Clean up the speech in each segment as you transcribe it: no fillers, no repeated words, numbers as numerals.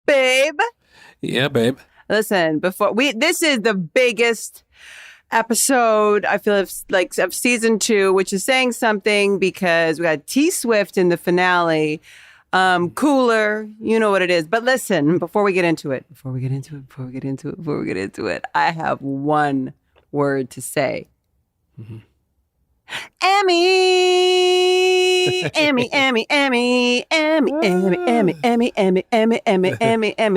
Babe. Yeah, babe. Listen, this is the biggest episode, I feel like, of season 2, which is saying something because we got T Swift in the finale. Cooler, you know what it is. But listen, before we get into it, I have one word to say. Mm-hmm. Emmy,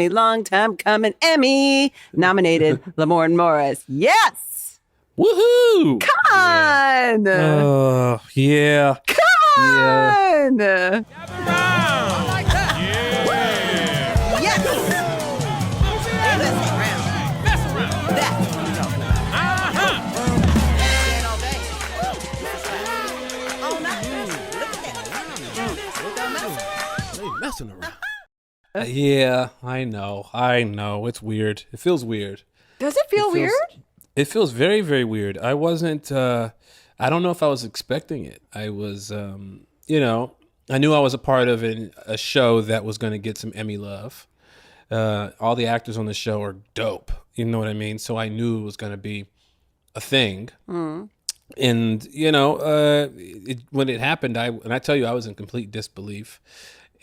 long time coming, Emmy nominated Lamorne Morris. Yes! Woohoo! Come on! Oh, yeah. Come on! Yeah. I like that. Yeah. Yes. Mess around. That's what I'm talking about. All night. Look at that. They messing around. Yeah, I know. It's weird. It feels weird. Does it feel weird? It feels very, very weird. I wasn't, I don't know if I was expecting it. I was, I knew I was a part of a show that was going to get some Emmy love. All the actors on the show are dope. You know what I mean? So I knew it was going to be a thing. Mm. And, when it happened, I tell you, I was in complete disbelief.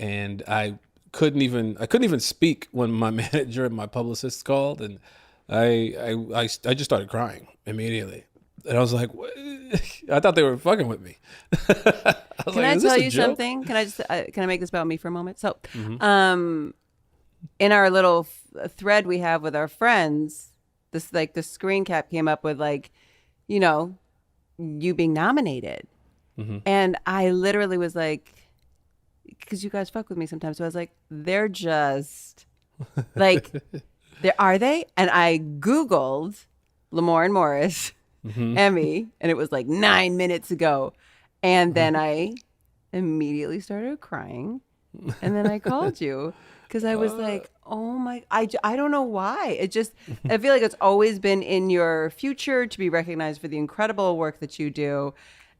And I couldn't even speak when my manager and my publicist called, and I just started crying immediately. And I was like, what? I thought they were fucking with me. Can I tell you something? Can I make this about me for a moment? So, in our little thread we have with our friends, the screen cap came up with you being nominated. Mm-hmm. And I literally was like, because you guys fuck with me sometimes. So I was like, they're just like, are they? And I Googled Lamorne Morris Emmy, and it was like 9 minutes ago. And then I immediately started crying. And then I called you because I was like, oh my, I don't know why. I feel like it's always been in your future to be recognized for the incredible work that you do.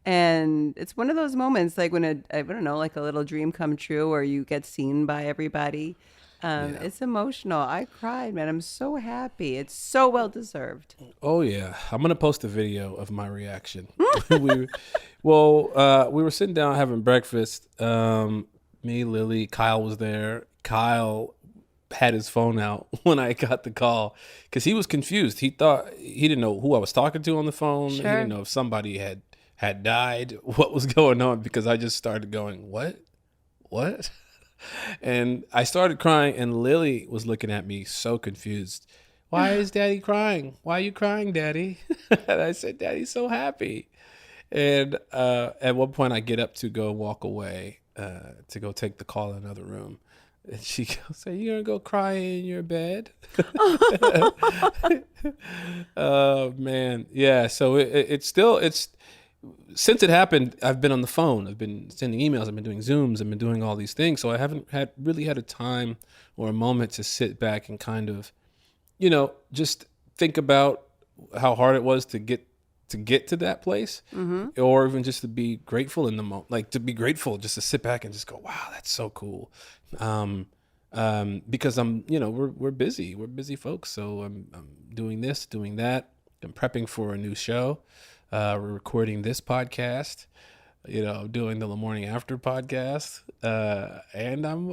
And it's one of those moments like when I don't know, like a little dream come true or you get seen by everybody. It's emotional. I cried, man. I'm so happy. It's so well deserved. Oh yeah, I'm gonna post a video of my reaction. we were sitting down having breakfast. Me, Lily, Kyle was there. Kyle had his phone out when I got the call because he was confused. He didn't know who I was talking to on the phone. Sure. He didn't know if somebody had died, what was going on, because I just started going, what? And I started crying, and Lily was looking at me so confused. Why is Daddy crying? Why are you crying, Daddy? And I said, Daddy's so happy. And at one point I get up to go walk away to go take the call in another room. And she goes, are you going to go cry in your bed? Oh, man. Yeah, so it's since it happened, I've been on the phone. I've been sending emails. I've been doing Zooms. I've been doing all these things. So I haven't really had a time or a moment to sit back and kind of, just think about how hard it was to get to that place, or even just to be grateful in the moment. Like to be grateful, just to sit back and just go, wow, that's so cool. Because we're busy. We're busy folks. So I'm doing this, doing that. I'm prepping for a new show. We're recording this podcast, doing the Morning After podcast, and I'm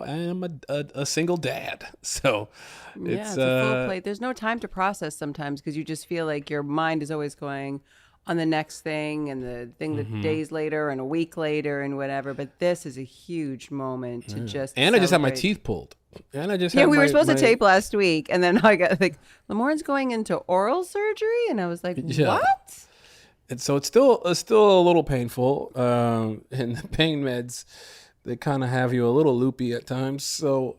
a single dad. So it's a full plate. There's no time to process sometimes because you just feel like your mind is always going on the next thing and the thing that days later and a week later and whatever. But this is a huge moment to just and celebrate. I just had my teeth pulled. And I just we were supposed to tape last week, and then I got like Lamorne's going into oral surgery, and I was like, what? And so it's still a little painful, and the pain meds, they kind of have you a little loopy at times. So,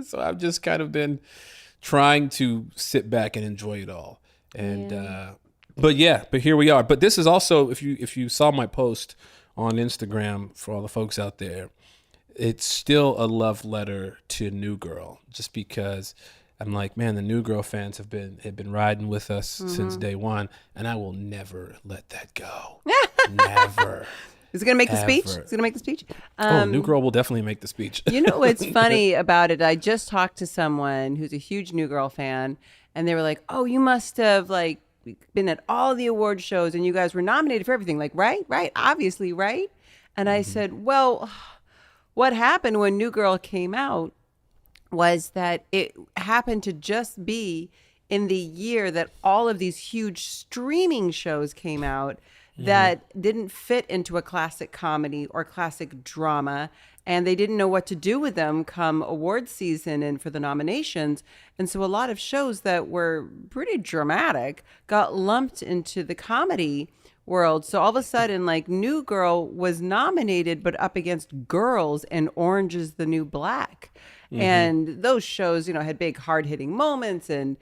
so I've just kind of been trying to sit back and enjoy it all. And but here we are. But this is also, if you saw my post on Instagram, for all the folks out there, it's still a love letter to New Girl, just because I'm like, man, the New Girl fans have been riding with us since day one, and I will never let that go. Never. Is he going to make the speech? Ever. Is he going to make the speech? New Girl will definitely make the speech. You know what's funny about it? I just talked to someone who's a huge New Girl fan, and they were like, "Oh, you must have like been at all the award shows, and you guys were nominated for everything." Like, right, obviously, right. And I said, "Well, what happened when New Girl came out was that it happened to just be in the year that all of these huge streaming shows came out that didn't fit into a classic comedy or classic drama, and they didn't know what to do with them come award season and for the nominations. And so a lot of shows that were pretty dramatic got lumped into the comedy world. So all of a sudden, like, New Girl was nominated, but up against Girls and Orange is the New Black. And those shows, you know, had big hard-hitting moments and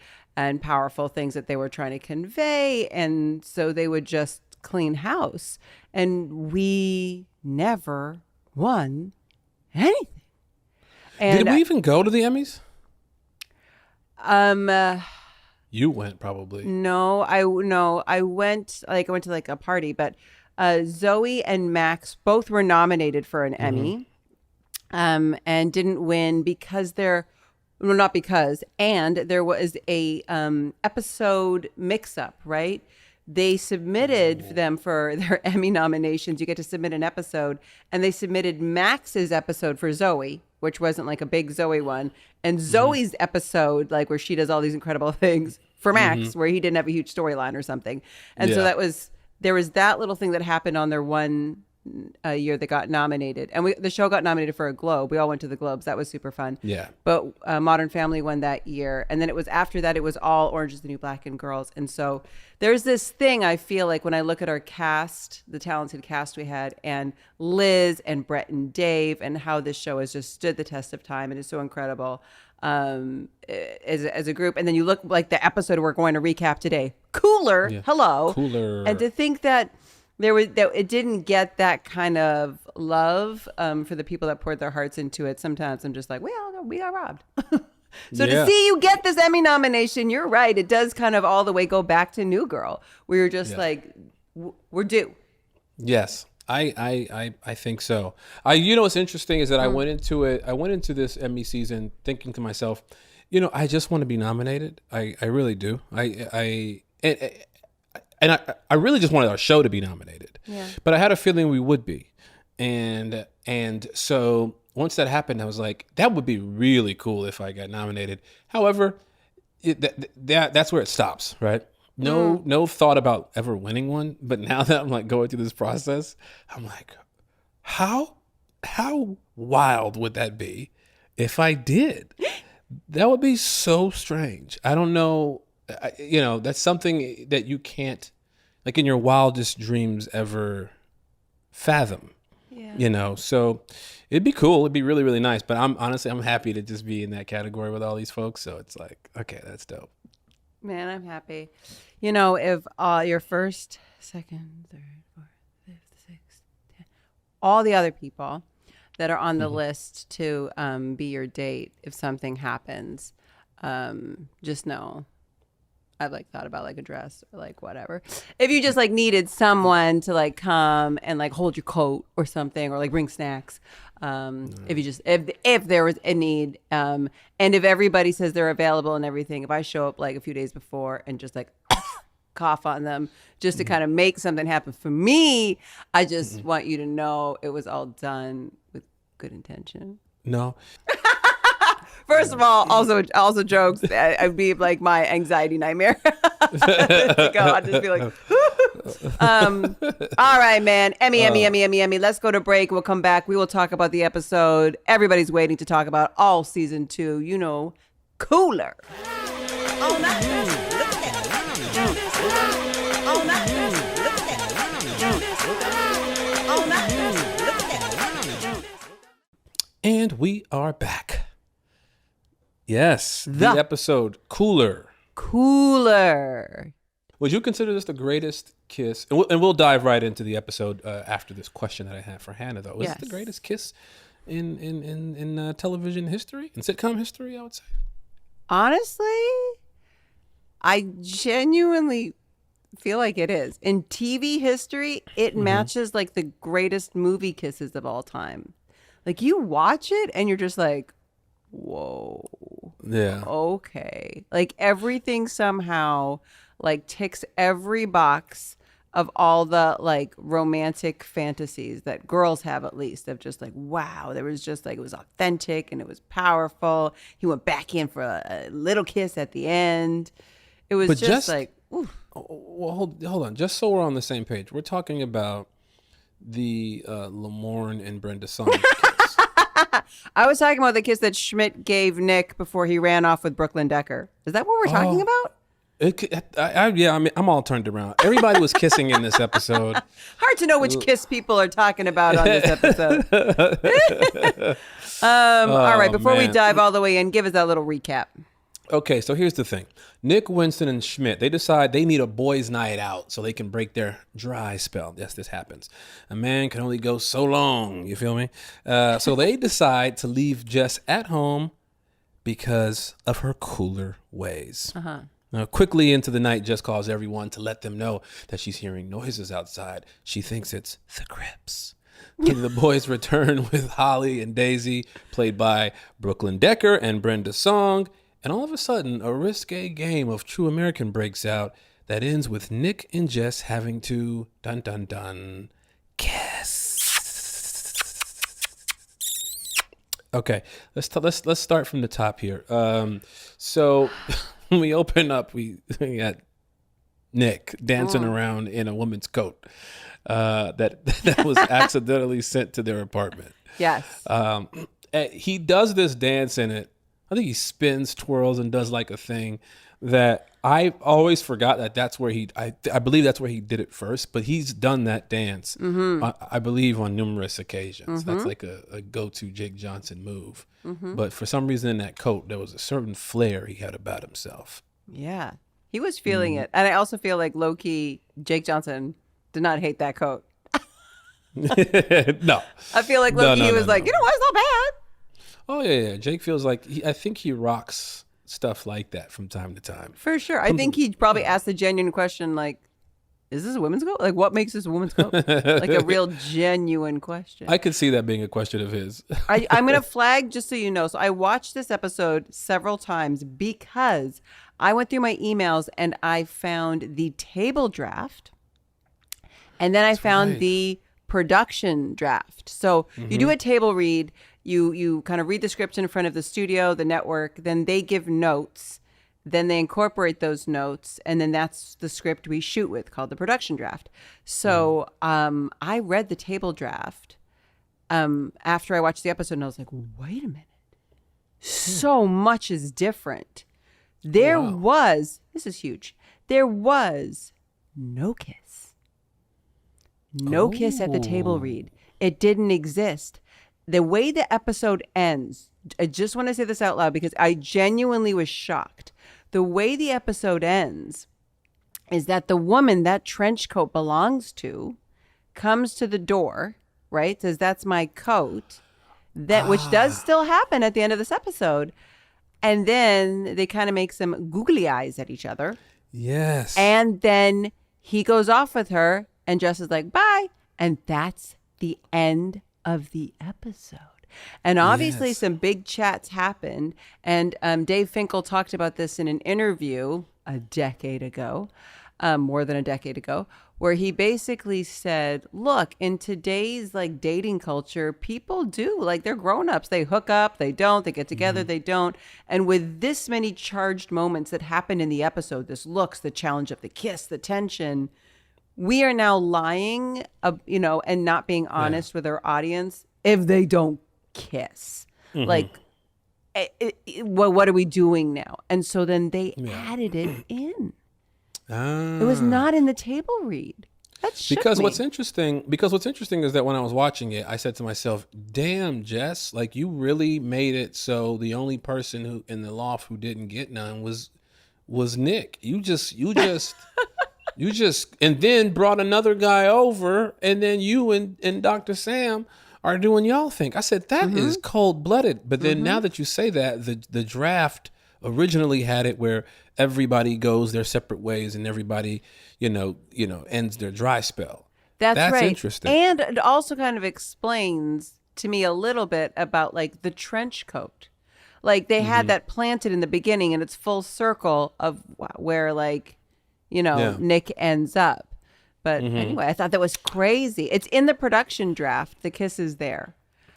powerful things that they were trying to convey. And so they would just clean house. And we never won anything. And did we even go to the Emmys? Uh, You went probably. no, I went to like a party, but Zoe and Max both were nominated for an Emmy, and didn't win because not because, and there was a episode mix-up, right? They submitted them for their Emmy nominations. You get to submit an episode, and they submitted Max's episode for Zoe, which wasn't like a big Zoe one, and Zoe's episode, like where she does all these incredible things, for Max, where he didn't have a huge storyline or something. And so there was that little thing that happened on their one year that got nominated. And the show got nominated for a Globe. We all went to the Globes. That was super fun. Yeah. But Modern Family won that year. And then it was after that, it was all Orange is the New Black and Girls. And so there's this thing I feel like when I look at our cast, the talented cast we had, and Liz and Brett and Dave, and how this show has just stood the test of time and is so incredible as a group. And then you look like the episode we're going to recap today, Cooler. Yeah. Hello. Cooler. And to think that that it didn't get that kind of love for the people that poured their hearts into it. Sometimes I'm just like, we got robbed. So to see you get this Emmy nomination, you're right. It does kind of all the way go back to New Girl, where you're just like, we're due. Yes, I think so. You know what's interesting is that I went into this Emmy season thinking to myself, you know, I just want to be nominated. I really do. And I really just wanted our show to be nominated. Yeah. But I had a feeling we would be. And so once that happened, I was like, that would be really cool if I got nominated. However, that's where it stops, right? No thought about ever winning one. But now that I'm like going through this process, I'm like, how wild would that be if I did? That would be so strange. I don't know. You know, that's something that you can't, like in your wildest dreams, ever fathom. Yeah. You know, so it'd be cool. It'd be really, really nice. But I'm happy to just be in that category with all these folks. So it's like, okay, that's dope. Man, I'm happy. You know, if your first, second, third, fourth, fifth, sixth, 10, all the other people that are on the list to be your date, if something happens, just know I've like thought about like a dress or like whatever. If you just like needed someone to like come and like hold your coat or something, or like bring snacks, if there was a need, and if everybody says they're available and everything, if I show up like a few days before and just like cough on them just to kind of make something happen for me, I just want you to know it was all done with good intention. No. First of all, also jokes. I'd be like my anxiety nightmare. I'd just be like, all right, man. Emmy. Let's go to break. We'll come back. We will talk about the episode everybody's waiting to talk about all season 2. You know, Cooler. Oh, not look at that. Oh, not look at that. Oh, not look at that. And we are back. Yes, the episode Cooler. Would you consider this the greatest kiss? And we'll dive right into the episode after this question that I have for Hannah, though. Is it the greatest kiss in television history, in sitcom history, I would say? Honestly, I genuinely feel like it is. In TV history, it matches like the greatest movie kisses of all time. Like you watch it and you're just like, whoa. Yeah. Okay. Like everything somehow like ticks every box of all the like romantic fantasies that girls have, at least, of just like, wow, there was just like, it was authentic and it was powerful. He went back in for a little kiss at the end. It was just like, oof. Well, hold on. Just so we're on the same page, we're talking about the Lamorne and Brenda Song kiss. I was talking about the kiss that Schmidt gave Nick before he ran off with Brooklyn Decker. Is that what we're talking about? Yeah, I mean, I'm all turned around. Everybody was kissing in this episode. Hard to know which kiss people are talking about on this episode. All right, before we dive all the way in, give us that little recap. Okay, so here's the thing. Nick, Winston, and Schmidt, they decide they need a boys' night out so they can break their dry spell. Yes, this happens. A man can only go so long, you feel me? So they decide to leave Jess at home because of her cooler ways. Uh-huh. Now, quickly into the night, Jess calls everyone to let them know that she's hearing noises outside. She thinks it's the Crips. The boys return with Holly and Daisy, played by Brooklyn Decker and Brenda Song. And all of a sudden, a risque game of True American breaks out that ends with Nick and Jess having to, dun dun dun, kiss. Okay, let's start from the top here. So when we open up, we got Nick dancing around in a woman's coat that was accidentally sent to their apartment. Yes. He does this dance in it. I think he spins, twirls, and does like a thing that I always forgot that that's where I believe that's where he did it first, but he's done that dance, I believe, on numerous occasions. That's like a go-to Jake Johnson move. But for some reason in that coat, there was a certain flair he had about himself. Yeah, he was feeling it. And I also feel like low-key Jake Johnson did not hate that coat. No. I feel like low-key he was like, you know what, it's not bad. Oh, yeah. Jake feels like, I think he rocks stuff like that from time to time. For sure. I think he probably asked the genuine question, like, is this a women's coat? Like, what makes this a woman's coat? Like a real genuine question. I could see that being a question of his. I'm going to flag, just so you know. So I watched this episode several times because I went through my emails and I found the table draft. And then I found the production draft. So you do a table read. You kind of read the script in front of the studio, the network, then they give notes, then they incorporate those notes, and then that's the script we shoot with, called the production draft. So I read the table draft after I watched the episode, and I was like, wait a minute. So much is different. There was, this is huge, there was no kiss. No kiss at the table read. It didn't exist. The way the episode ends, I just want to say this out loud because I genuinely was shocked. The way the episode ends is that the woman that trench coat belongs to comes to the door, right? Says, that's my coat, which does still happen at the end of this episode. And then they kind of make some googly eyes at each other. Yes. And then he goes off with her and Jess is like, bye. And that's the end of the episode. And obviously some big chats happened. And Dave Finkel talked about this in an interview a decade ago, more than a decade ago, where he basically said, look, in today's like dating culture, people do, like, they're grown-ups. They hook up, they don't, they get together, they don't. And with this many charged moments that happened in the episode, this looks, the challenge of the kiss, the tension, we are now lying, and not being honest with our audience if they don't kiss. Like, what are we doing now? And so then they added it in. It was not in the table read. That shook because me. what's interesting is that when I was watching it, I said to myself, "Damn, Jess, like, you really made it so the only person who in the loft who didn't get none was Nick. You just." You just, and then brought another guy over, and then you and Dr. Sam are doing y'all think. I said, that is cold-blooded. But then now that you say that, the draft originally had it where everybody goes their separate ways and everybody, ends their dry spell. That's right. interesting. And it also kind of explains to me a little bit about like the trench coat. Like they had that planted in the beginning and it's full circle of where Nick ends up. But anyway, I thought that was crazy. It's in the production draft. The kiss is there.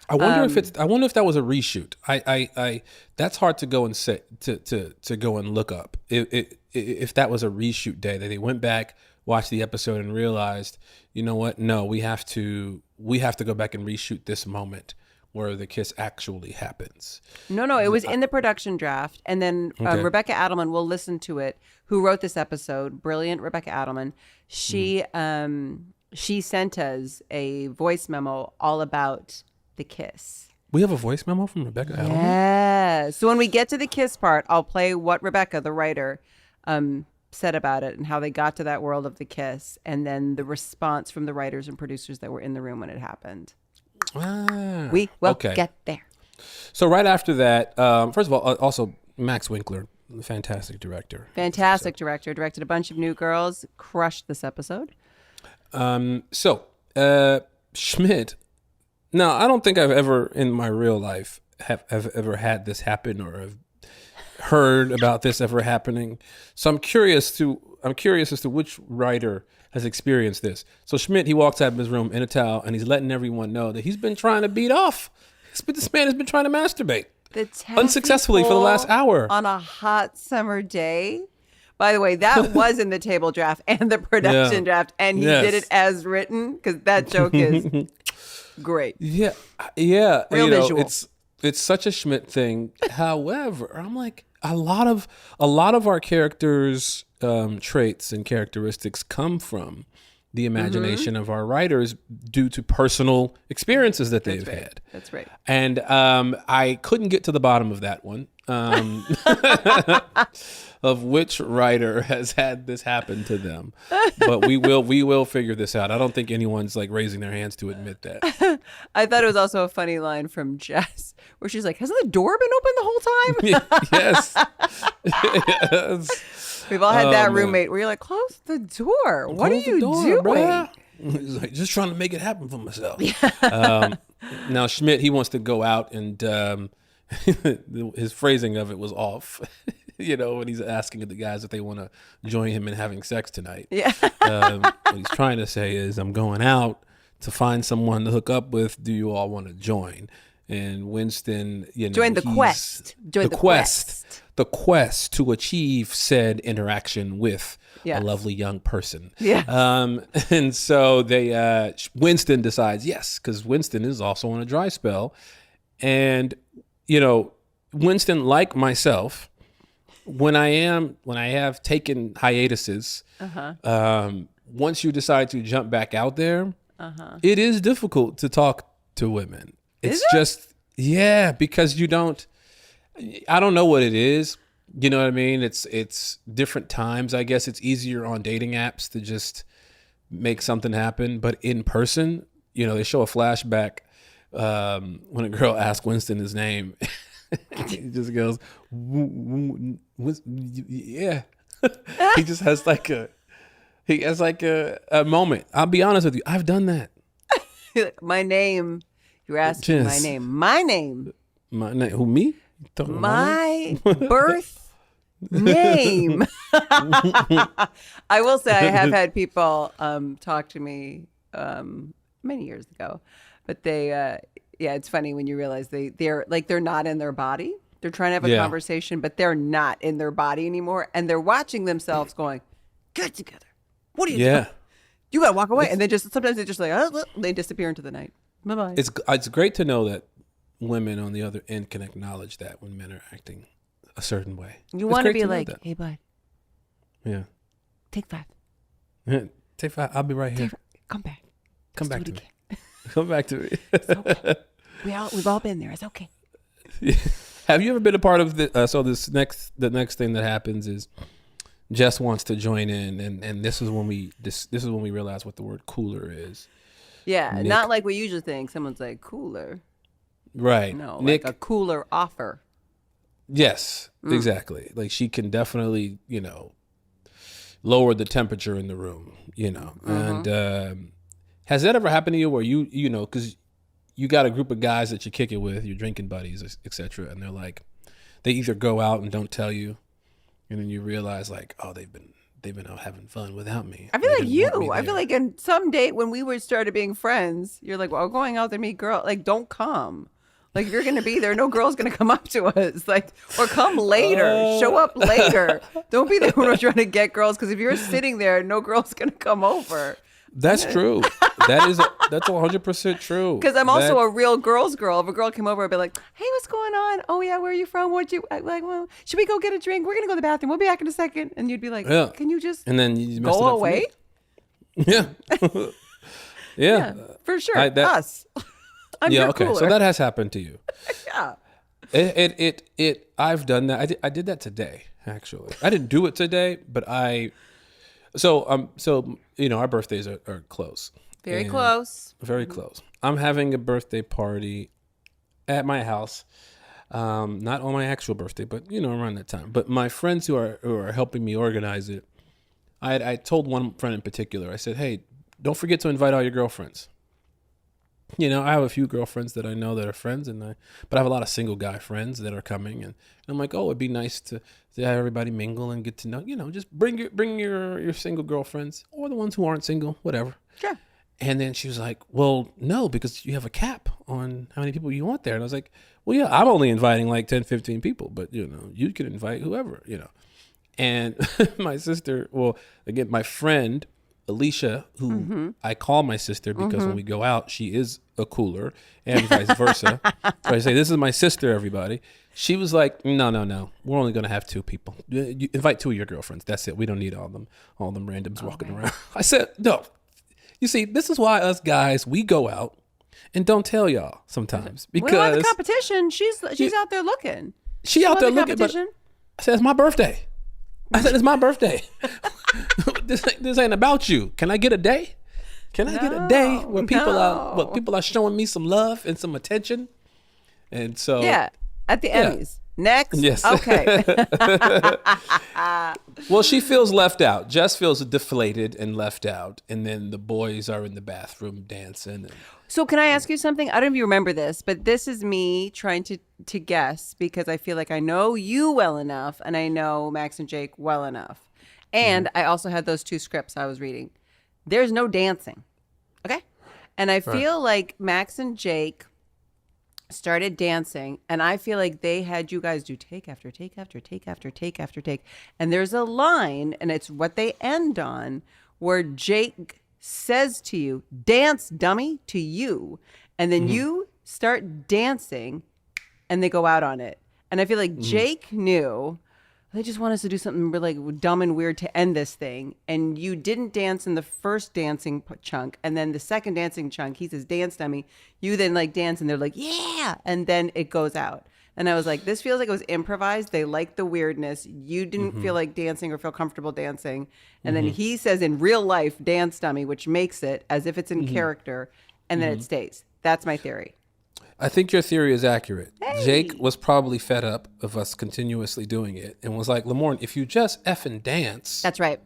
I wonder if that was a reshoot. I that's hard to go and say to go and look up. If that was a reshoot day that they went back, watched the episode and realized, you know what? No, we have to go back and reshoot this moment where the kiss actually happens. No, it was in the production draft. And then Rebecca Adelman, will listen to it, who wrote this episode, brilliant Rebecca Adelman. She sent us a voice memo all about the kiss. We have a voice memo from Rebecca Adelman? Yeah. So when we get to the kiss part, I'll play what Rebecca, the writer, said about it and how they got to that world of the kiss, and then the response from the writers and producers that were in the room when it happened. We will get there. So right after that, first of all, also Max Winkler, fantastic director. Directed a bunch of New Girls, crushed this episode. Schmidt. Now, I don't think I've ever in my real life have ever had this happen or have heard about this ever happening. So I'm curious as to which writer has experienced this. So Schmidt, he walks out of his room in a towel and he's letting everyone know that he's been trying to beat off. This man has been trying to masturbate unsuccessfully for the last hour on a hot summer day. By the way, that was in the table draft and the production draft, and he did it as written because that joke is great. Yeah. Real visual. It's such a Schmidt thing. However, I'm like, a lot of our characters' traits and characteristics come from the imagination of our writers due to personal experiences that they've had. That's right. And I couldn't get to the bottom of that one. Of which writer has had this happen to them, but we will figure this out. I don't think anyone's like raising their hands to admit that. I thought it was also a funny line from Jess where she's like, "Hasn't the door been open the whole time?" Yes. We've all had that roommate where you're like, "Close the door. What are you doing?" Bruh. He's like, just trying to make it happen for myself. Now Schmidt, he wants to go out and his phrasing of it was off. When he's asking the guys if they want to join him in having sex tonight. Yeah. What he's trying to say is, I'm going out to find someone to hook up with. Do you all want to join? And Winston, join the quest. Join the quest. The quest to achieve said interaction with a lovely young person. Yeah. And so Winston decides yes, because Winston is also on a dry spell, and Winston, like myself, when I have taken hiatuses, once you decide to jump back out there, it is difficult to talk to women. It's just, because I don't know what it is. You know what I mean? It's different times. I guess it's easier on dating apps to just make something happen. But in person, they show a flashback when a girl asks Winston his name. He just goes, yeah. He just has a moment. I'll be honest with you. I've done that. My name. You're asking my name. My name. My name. Who, me? My birth name. I will say I have had people talk to me many years ago, but they it's funny when you realize they're not in their body. They're trying to have a conversation, but they're not in their body anymore, and they're watching themselves going, "Get together. What are you doing? You gotta walk away." And they sometimes they just they disappear into the night. Bye bye. It's great to know that women on the other end can acknowledge that when men are acting a certain way. You want to be like, "Hey, bud. Yeah. Take 5. Yeah, take 5. I'll be right here. Come back. Come back to me. Come back to me. It's okay. We've all been there. It's okay. Have you ever been a part of the? So the next thing that happens is Jess wants to join in, and this is when we realize what the word cooler is. Yeah, Nick, not like we usually think. Someone's like cooler, right? No, Nick, like a cooler offer. Yes, Exactly. Like she can definitely, lower the temperature in the room, And has that ever happened to you where because you got a group of guys that you kick it with, your drinking buddies, etc., and they're like, they either go out and don't tell you, and then you realize like, oh, they've been out having fun without me. I feel like you. I feel like in some date when we started being friends, you're like, well, going out there to meet girl. Like, don't come. Like, if you're going to be there, no girl's going to come up to us. Like, or come later. Show up later. Don't be there when we're trying to get girls. Because if you're sitting there, no girl's going to come over. That's true. That's 100% true. Because I'm also a real girl's girl. If a girl came over, I'd be like, hey, what's going on? Oh, yeah, where are you from? Well, should we go get a drink? We're going to go to the bathroom. We'll be back in a second. And you'd be like, can you just go away? Yeah. Yeah. For sure. Us. I'm your okay. cooler. So that has happened to you. Yeah. I've done that. I did that today, actually. I didn't do it today, but So our birthdays are close. Very close. Very close. I'm having a birthday party at my house. Not on my actual birthday, but around that time. But my friends who are helping me organize it, I told one friend in particular, I said, hey, don't forget to invite all your girlfriends. I have a few girlfriends that I know that are friends, but I have a lot of single guy friends that are coming, and I'm like, oh, it'd be nice to have everybody mingle and get to know, just bring your single girlfriends or the ones who aren't single, whatever. Sure. And then she was like, well, no, because you have a cap on how many people you want there. And I was like, well, yeah, I'm only inviting like 10, 15 people, but you can invite whoever, And my sister, my friend Alicia, who I call my sister because when we go out, she is a cooler, and vice versa. So I say, this is my sister, everybody. She was like, no, we're only going to have 2 people. You invite 2 of your girlfriends. That's it. We don't need all them randoms walking around. I said, no. You see, this is why us guys, we go out and don't tell y'all sometimes. Because we want the competition. She's out there looking. She out there looking, but I said, it's my birthday. It's my birthday. This ain't about you. Can I get a day? Can I get a day where people are showing me some love and some attention? And so at the Emmys. Next. Yes. Okay. Well, she feels left out. Jess feels deflated and left out. And then the boys are in the bathroom dancing. So can I ask you something? I don't know if you remember this, but this is me trying to guess because I feel like I know you well enough and I know Max and Jake well enough. And I also had those 2 scripts I was reading. There's no dancing. Okay? And I feel like Max and Jake started dancing, and I feel like they had you guys do take after take after take after take after take. And there's a line, and it's what they end on, where Jake says to you, dance, dummy, to you. And then you start dancing, and they go out on it. And I feel like Jake knew, they just want us to do something really dumb and weird to end this thing. And you didn't dance in the first dancing chunk. And then the second dancing chunk, he says, dance, dummy. You then dance, and they're like, yeah. And then it goes out. And I was like, this feels like it was improvised. They liked the weirdness. You didn't feel like dancing or feel comfortable dancing. And then he says in real life, dance, dummy, which makes it as if it's in character. And then it stays. That's my theory. I think your theory is accurate. Hey. Jake was probably fed up of us continuously doing it and was like, Lamorne, if you just effing dance. That's right.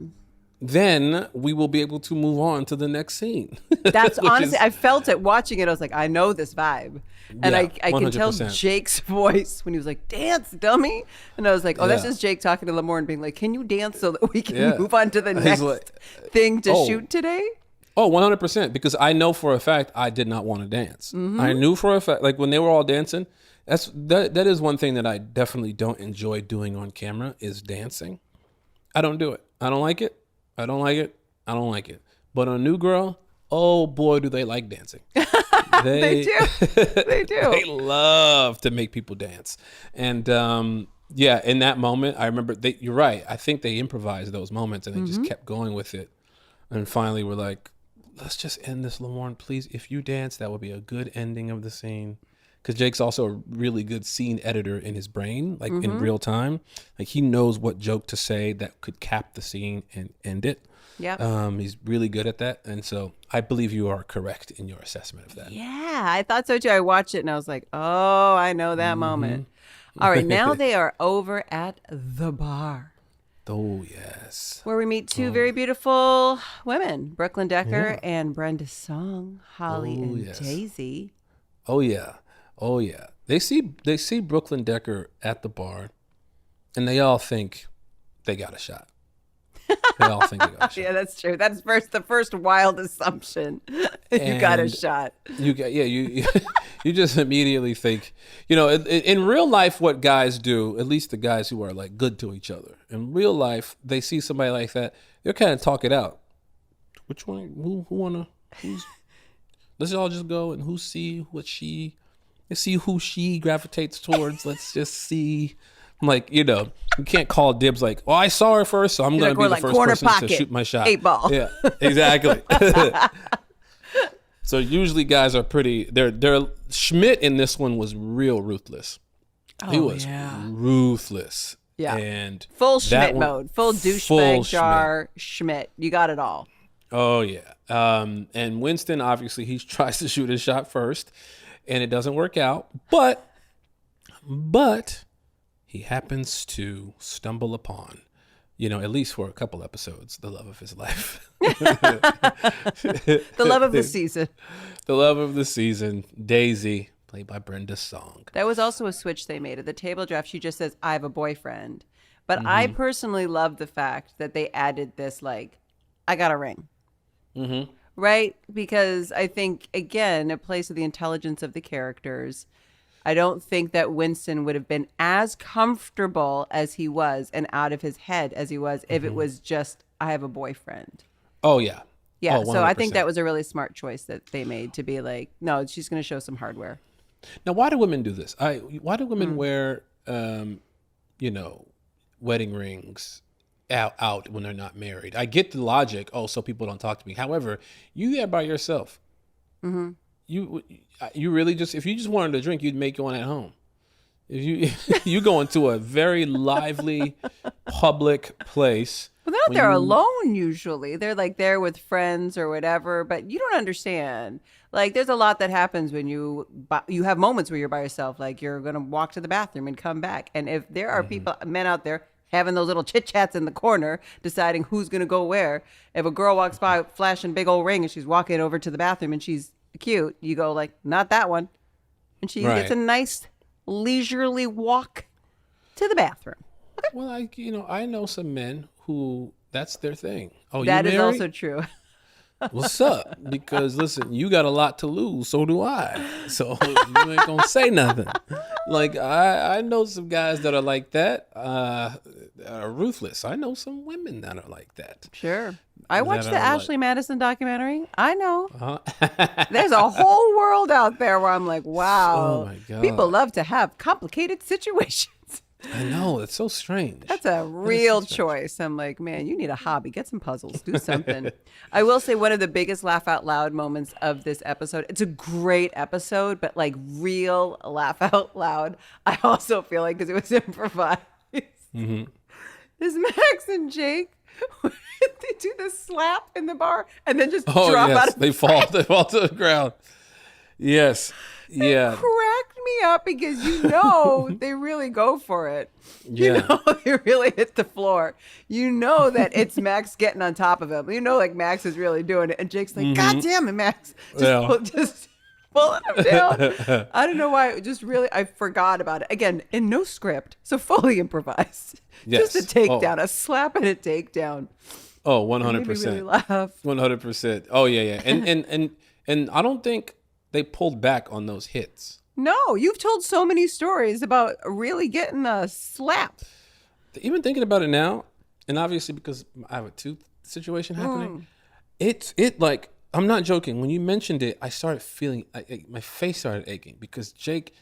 Then we will be able to move on to the next scene. That's honestly, I felt it watching it. I was like, I know this vibe. And I can tell Jake's voice when he was like, dance, dummy. And I was like, that's just Jake talking to Lamorne being like, can you dance so that we can move on to the next thing to shoot today? Oh, 100%. Because I know for a fact I did not want to dance. I knew for a fact, like when they were all dancing, that is one thing that I definitely don't enjoy doing on camera is dancing. I don't do it. I don't like it. I don't like it. I don't like it. But a new girl, oh boy, do they like dancing. They do. They do. They love to make people dance. And in that moment, I remember, you're right. I think they improvised those moments and they just kept going with it. And finally we're like, let's just end this, Lamorne, please. If you dance, that would be a good ending of the scene. Because Jake's also a really good scene editor in his brain, like in real time. Like he knows what joke to say that could cap the scene and end it. Yeah. He's really good at that. And so I believe you are correct in your assessment of that. Yeah, I thought so too. I watched it and I was like, oh, I know that moment. All right, now they are over at the bar. Oh, yes. Where we meet two very beautiful women, Brooklyn Decker and Brenda Song, Holly and Daisy. Oh, yeah. Oh, yeah. They see Brooklyn Decker at the bar, and they all think they got a shot. They all think they got a shot. Yeah, that's true. That's the first wild assumption. You got a shot. You just immediately think, in real life, what guys do, at least the guys who are like good to each other, in real life, they see somebody like that, they'll kind of talk it out. Which one? Let's all just go and let's see who she gravitates towards. Let's just see. I'm like, you can't call dibs like, oh, I saw her first, so I'm going to be the first person to shoot my shot. 8 ball. Yeah, exactly. So usually guys are pretty, Schmidt in this one was real ruthless. He was ruthless. Yeah. And full Schmidt mode. Full douchebag jar Schmidt. You got it all. Oh, yeah. And Winston, obviously, he tries to shoot his shot first, and it doesn't work out. But he happens to stumble upon, at least for a couple episodes, the love of his life. The love of the season. The love of the season, Daisy, played by Brenda Song. That was also a switch they made. At the table draft, she just says, I have a boyfriend. But I personally love the fact that they added this, like, I got a ring. Mm-hmm. Right? Because I think, again, it plays to the intelligence of the characters. I don't think that Winston would have been as comfortable as he was and out of his head as he was if it was just, I have a boyfriend. Oh, yeah. Yeah, so I think that was a really smart choice that they made to be like, no, she's going to show some hardware. Now, why do women do this? Why do women wear, wedding rings out when they're not married? I get the logic. Oh, so people don't talk to me. However, you there by yourself. Mm-hmm. You really just, if you just wanted to drink, you'd make one at home. If you go into a very lively public place. Well, they're not there alone usually. They're like there with friends or whatever, but you don't understand. Like there's a lot that happens when you have moments where you're by yourself, like you're going to walk to the bathroom and come back. And if there are men out there having those little chit chats in the corner, deciding who's going to go where, if a girl walks by flashing big old ring and she's walking over to the bathroom and she's cute, you go like, not that one. And she gets a nice leisurely walk to the bathroom. Okay. Well, I know some men who that's their thing. Oh, that is also true. What's up? Because listen, you got a lot to lose, so do I. So you ain't gonna say nothing. Like I know some guys that are like that, are ruthless. I know some women that are like that. Sure. I watched the Ashley Madison documentary. I know. There's a whole world out there where I'm like, wow. Oh my God. People love to have complicated situations. I know. It's so strange. That's a real choice. I'm like, man, you need a hobby. Get some puzzles. Do something. I will say one of the biggest laugh out loud moments of this episode. It's a great episode, but like real laugh out loud. I also feel like because it was improvised. Mm-hmm. Is Max and Jake, they do the slap in the bar and then just drop out of they fall to the ground. Yes. Yeah. It cracked me up because they really go for it. Yeah. They really hit the floor. That it's Max getting on top of him. Like Max is really doing it. And Jake's like, God damn it, Max. Just pulling him down. I don't know why. Just really, I forgot about it. Again, in no script. So fully improvised. Yes. Just a takedown, a slap and a takedown. Oh, 100%. It made me really laugh. 100%. Oh, yeah. And I don't think they pulled back on those hits. No, you've told so many stories about really getting a slap. Even thinking about it now, and obviously because I have a tooth situation happening, it like, I'm not joking. When you mentioned it, I started feeling, my face started aching because Jake,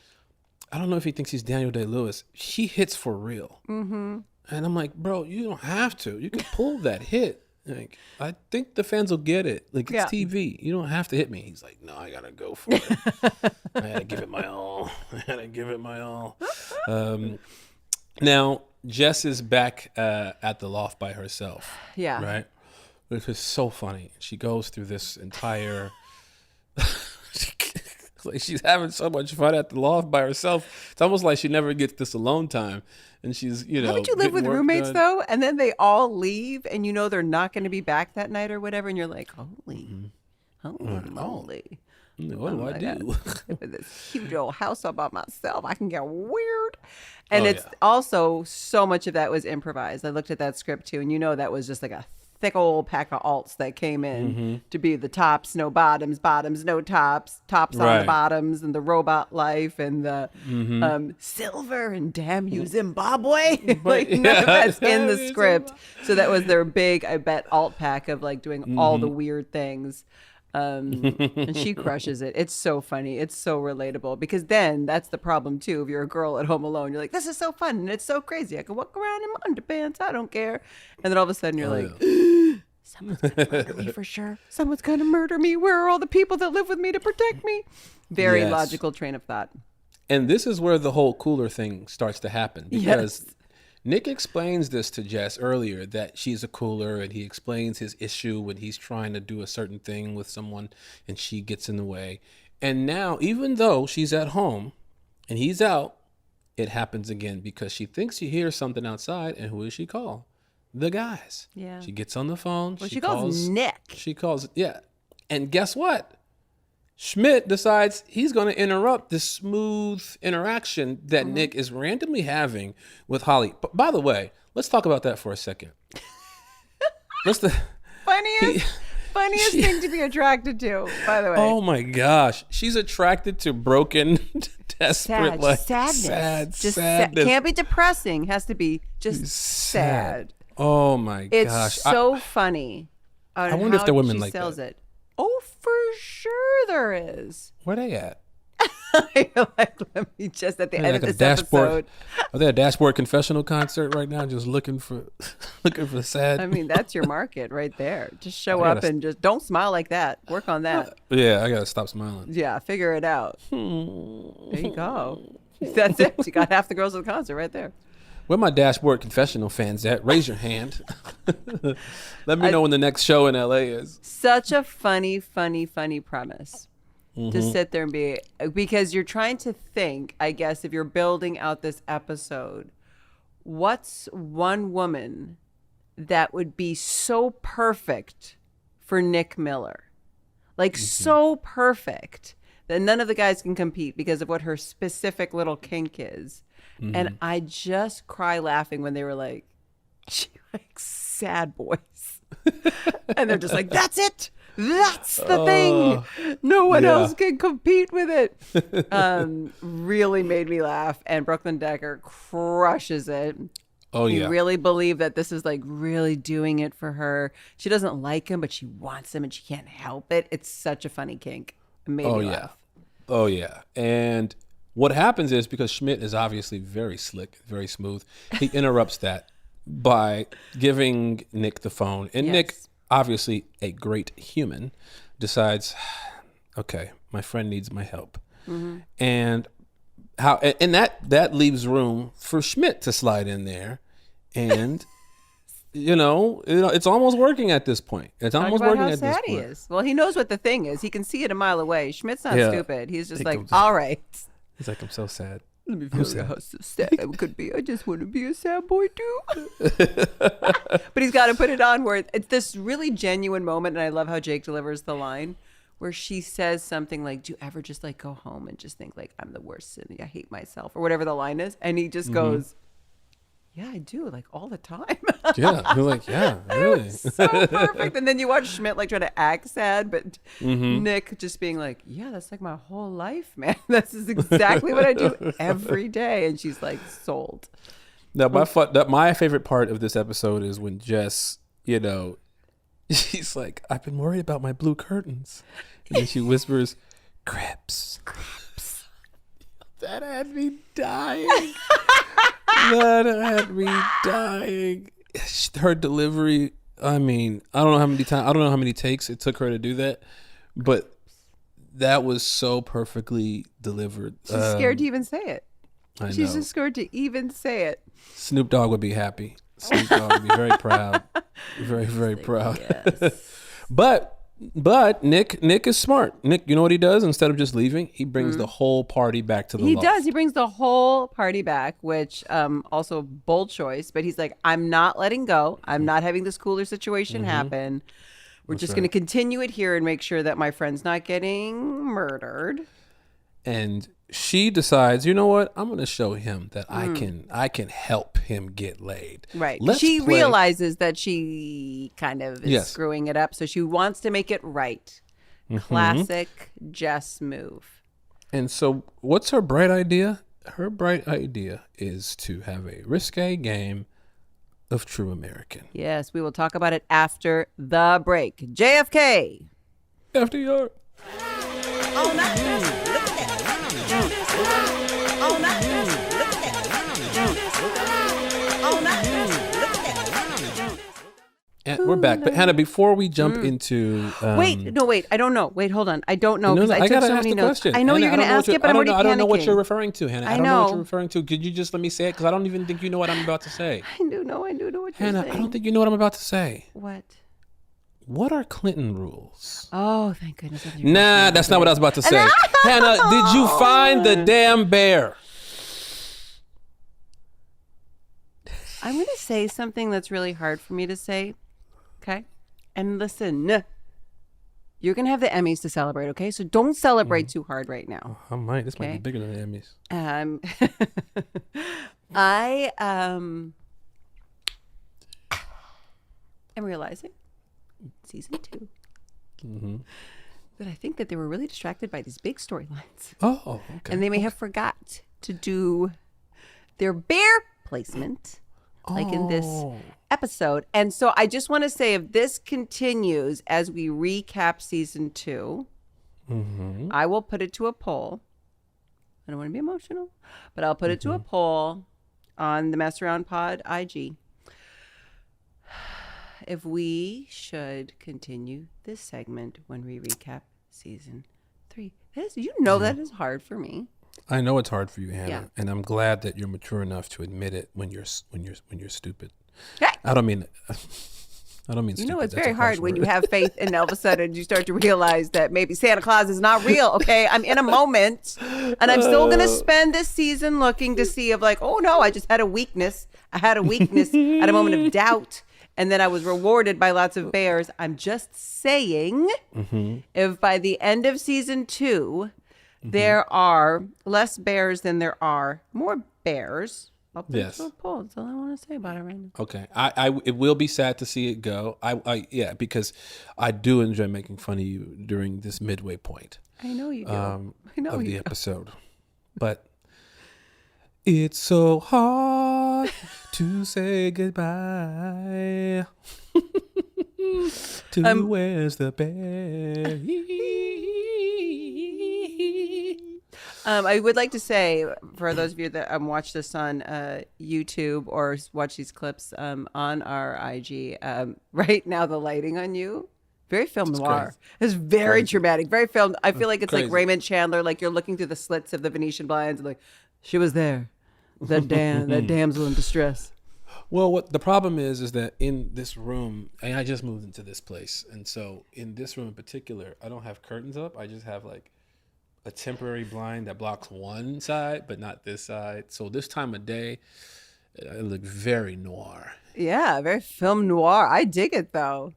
I don't know if he thinks he's Daniel Day-Lewis. He hits for real. Mm-hmm. And I'm like, bro, you don't have to. You can pull that hit. Like, I think the fans will get it. Like, it's TV. You don't have to hit me. He's like, no, I gotta go for it. I gotta give it my all. Now, Jess is back at the loft by herself. Yeah. Right? Which is so funny. She goes through this entire Like she's having so much fun at the loft by herself. It's almost like she never gets this alone time. And she's, Haven't you lived with roommates though? And then they all leave and they're not going to be back that night or whatever. And you're like, holy moly. What do I do? With this huge old house all by myself, I can get weird. And also so much of that was improvised. I looked at that script too, and that was just like a thick old pack of alts that came in to be the tops, no bottoms, bottoms, no tops, tops on the bottoms, and the robot life, and the silver, and damn you, Zimbabwe. Like none of that's in the script. So that was their big, I bet, alt pack of like doing all the weird things. And she crushes it. It's so funny. It's so relatable, because then that's the problem too. If you're a girl at home alone, you're like, this is so fun and it's so crazy. I can walk around in my underpants. I don't care. And then all of a sudden you're like, someone's gonna murder me for sure. Someone's gonna murder me. Where are all the people that live with me to protect me? Very logical train of thought. And this is where the whole cooler thing starts to happen, because Nick explains this to Jess earlier, that she's a cooler, and he explains his issue when he's trying to do a certain thing with someone and she gets in the way. And now, even though she's at home and he's out, it happens again, because she thinks she hears something outside, and who does she call? The guys. Yeah. She gets on the phone. Well, she calls Nick. She calls, And guess what? Schmidt decides he's going to interrupt this smooth interaction that Nick is randomly having with Holly. But by the way, let's talk about that for a second. Funniest thing to be attracted to, by the way. Oh my gosh. She's attracted to broken, desperate, sadness. Sadness. Can't be depressing. Has to be just sad. Oh my gosh. It's so funny. I wonder if there are women like that. Sells it. Oh, for sure there is. Where they at? Let me just at the end of this episode. Are they at a Dashboard Confessional concert right now, just looking for sad? I mean, that's your market right there. Just show up and just don't smile like that. Work on that. Yeah, I gotta stop smiling. Yeah, figure it out. There you go. That's it. You got half the girls at the concert right there. Where my Dashboard Confessional fans at? Raise your hand. Let me know when the next show in LA is. Such a funny premise to sit there and be, because you're trying to think, I guess, if you're building out this episode, what's one woman that would be so perfect for Nick Miller? Like so perfect that none of the guys can compete because of what her specific little kink is. And I just cry laughing when they were like, she likes sad boys. And they're just like, that's it. That's the thing. No one else can compete with it. Really made me laugh. And Brooklyn Decker crushes it. Oh, yeah. You really believe that this is like really doing it for her. She doesn't like him, but she wants him and she can't help it. It's such a funny kink. It made me laugh. Oh, yeah. And what happens is, because Schmidt is obviously very slick, very smooth, he interrupts that by giving Nick the phone. And Nick, obviously a great human, decides, okay, my friend needs my help. And that leaves room for Schmidt to slide in there. And it's almost working at this point. It's almost working at this point. He is. Well, he knows what the thing is. He can see it a mile away. Schmidt's not stupid. He's just like, all right. He's like, I'm so sad. Let me feel how sad it could be. I just want to be a sad boy too. But he's got to put it on where it's this really genuine moment. And I love how Jake delivers the line where she says something like, do you ever just like go home and just think like, I'm the worst and I hate myself, or whatever the line is? And he just goes, yeah, I do, like all the time. Yeah, you're like, yeah, really. So perfect. And then you watch Schmidt like try to act sad, but Nick just being like, yeah, that's like my whole life, man. This is exactly what I do every day. And she's like, sold. Now, my favorite part of this episode is when Jess, she's like, I've been worried about my blue curtains. And then she whispers, crepes. That had me dying. That had me dying. Her delivery, I mean, I don't know how many takes it took her to do that, but that was so perfectly delivered. She's scared to even say it. She's just scared to even say it. Snoop Dogg would be happy. Snoop Dogg would be very proud. Very, very proud. Yes. But But Nick is smart. Nick, you know what he does? Instead of just leaving, he brings the whole party back to the He loft. does. He brings the whole party back, which also bold choice. But he's like, I'm not letting go. I'm not having this cooler situation happen. We're just going to continue it here and make sure that my friend's not getting murdered. And she decides, you know what? I'm going to show him that I can help him get laid. Right. Let's She play- realizes that she kind of is screwing it up. So she wants to make it right. Classic Jess move. And so what's her bright idea? Her bright idea is to have a risque game of True American. Yes, we will talk about it after the break. JFK. FDR. Oh, not look at that. Oh, not look at that. Oh, not look at that. And we're back. But Hannah, before we jump into Wait, I don't know. Wait, hold on. I don't know no, because I I took gotta so ask many the notes. question. I know Hannah, you're going to ask it, but I'm already panicking. I don't know what you're referring to, Hannah. I don't know what know. you're referring to. Could you just let me say it? Because I don't even think you know what I'm about to say. I do know what you're Hannah, saying. I don't think you know what I'm about to say. What? What are Clinton rules? Oh, thank goodness. Nah, that's not what I was about to say. Hannah, did you find the damn bear? I'm going to say something that's really hard for me to say. Okay? And listen, you're going to have the Emmys to celebrate, okay? So don't celebrate too hard right now. I might. This might be bigger than the Emmys. I am realizing season 2 that I think that they were really distracted by these big storylines. Oh, okay. And they may have forgot to do their bear placement like in this episode. And so I just want to say, if this continues as we recap season 2, I will put it to a poll. I don't want to be emotional, but I'll put it to a poll on the Mess Around Pod IG. If we should continue this segment when we recap season 3. That is hard for me. I know it's hard for you, Hannah, Yeah. and I'm glad that you're mature enough to admit it when you're stupid. Hey! I don't mean stupid. You know, it's That's very a harsh hard when word. you have faith and all of a sudden you start to realize that maybe Santa Claus is not real. Okay. I'm in a moment and I'm still going to spend this season looking to see oh no, I just had a weakness. I had a weakness at a moment of doubt. And then I was rewarded by lots of bears. I'm just saying, if by the end of season 2, there are less bears than there are more bears, I'll put it to a poll. That's all I want to say about it right now. Okay, it will be sad to see it go. Yeah, because I do enjoy making fun of you during this midway point. I know you do. I know of the episode, but it's so hard to say goodbye to where's the bear? I would like to say, for those of you that watch this on YouTube or watch these clips on our IG, right now the lighting on you, very film noir. It's very dramatic, very film. I feel like it's like Raymond Chandler, like you're looking through the slits of the Venetian blinds, and like she was there, that damsel in distress. Well, what the problem is that in this room, and I just moved into this place, and so in this room in particular, I don't have curtains up. I just have like a temporary blind that blocks one side, but not this side. So this time of day, it looked very noir. Yeah, very film noir. I dig it though.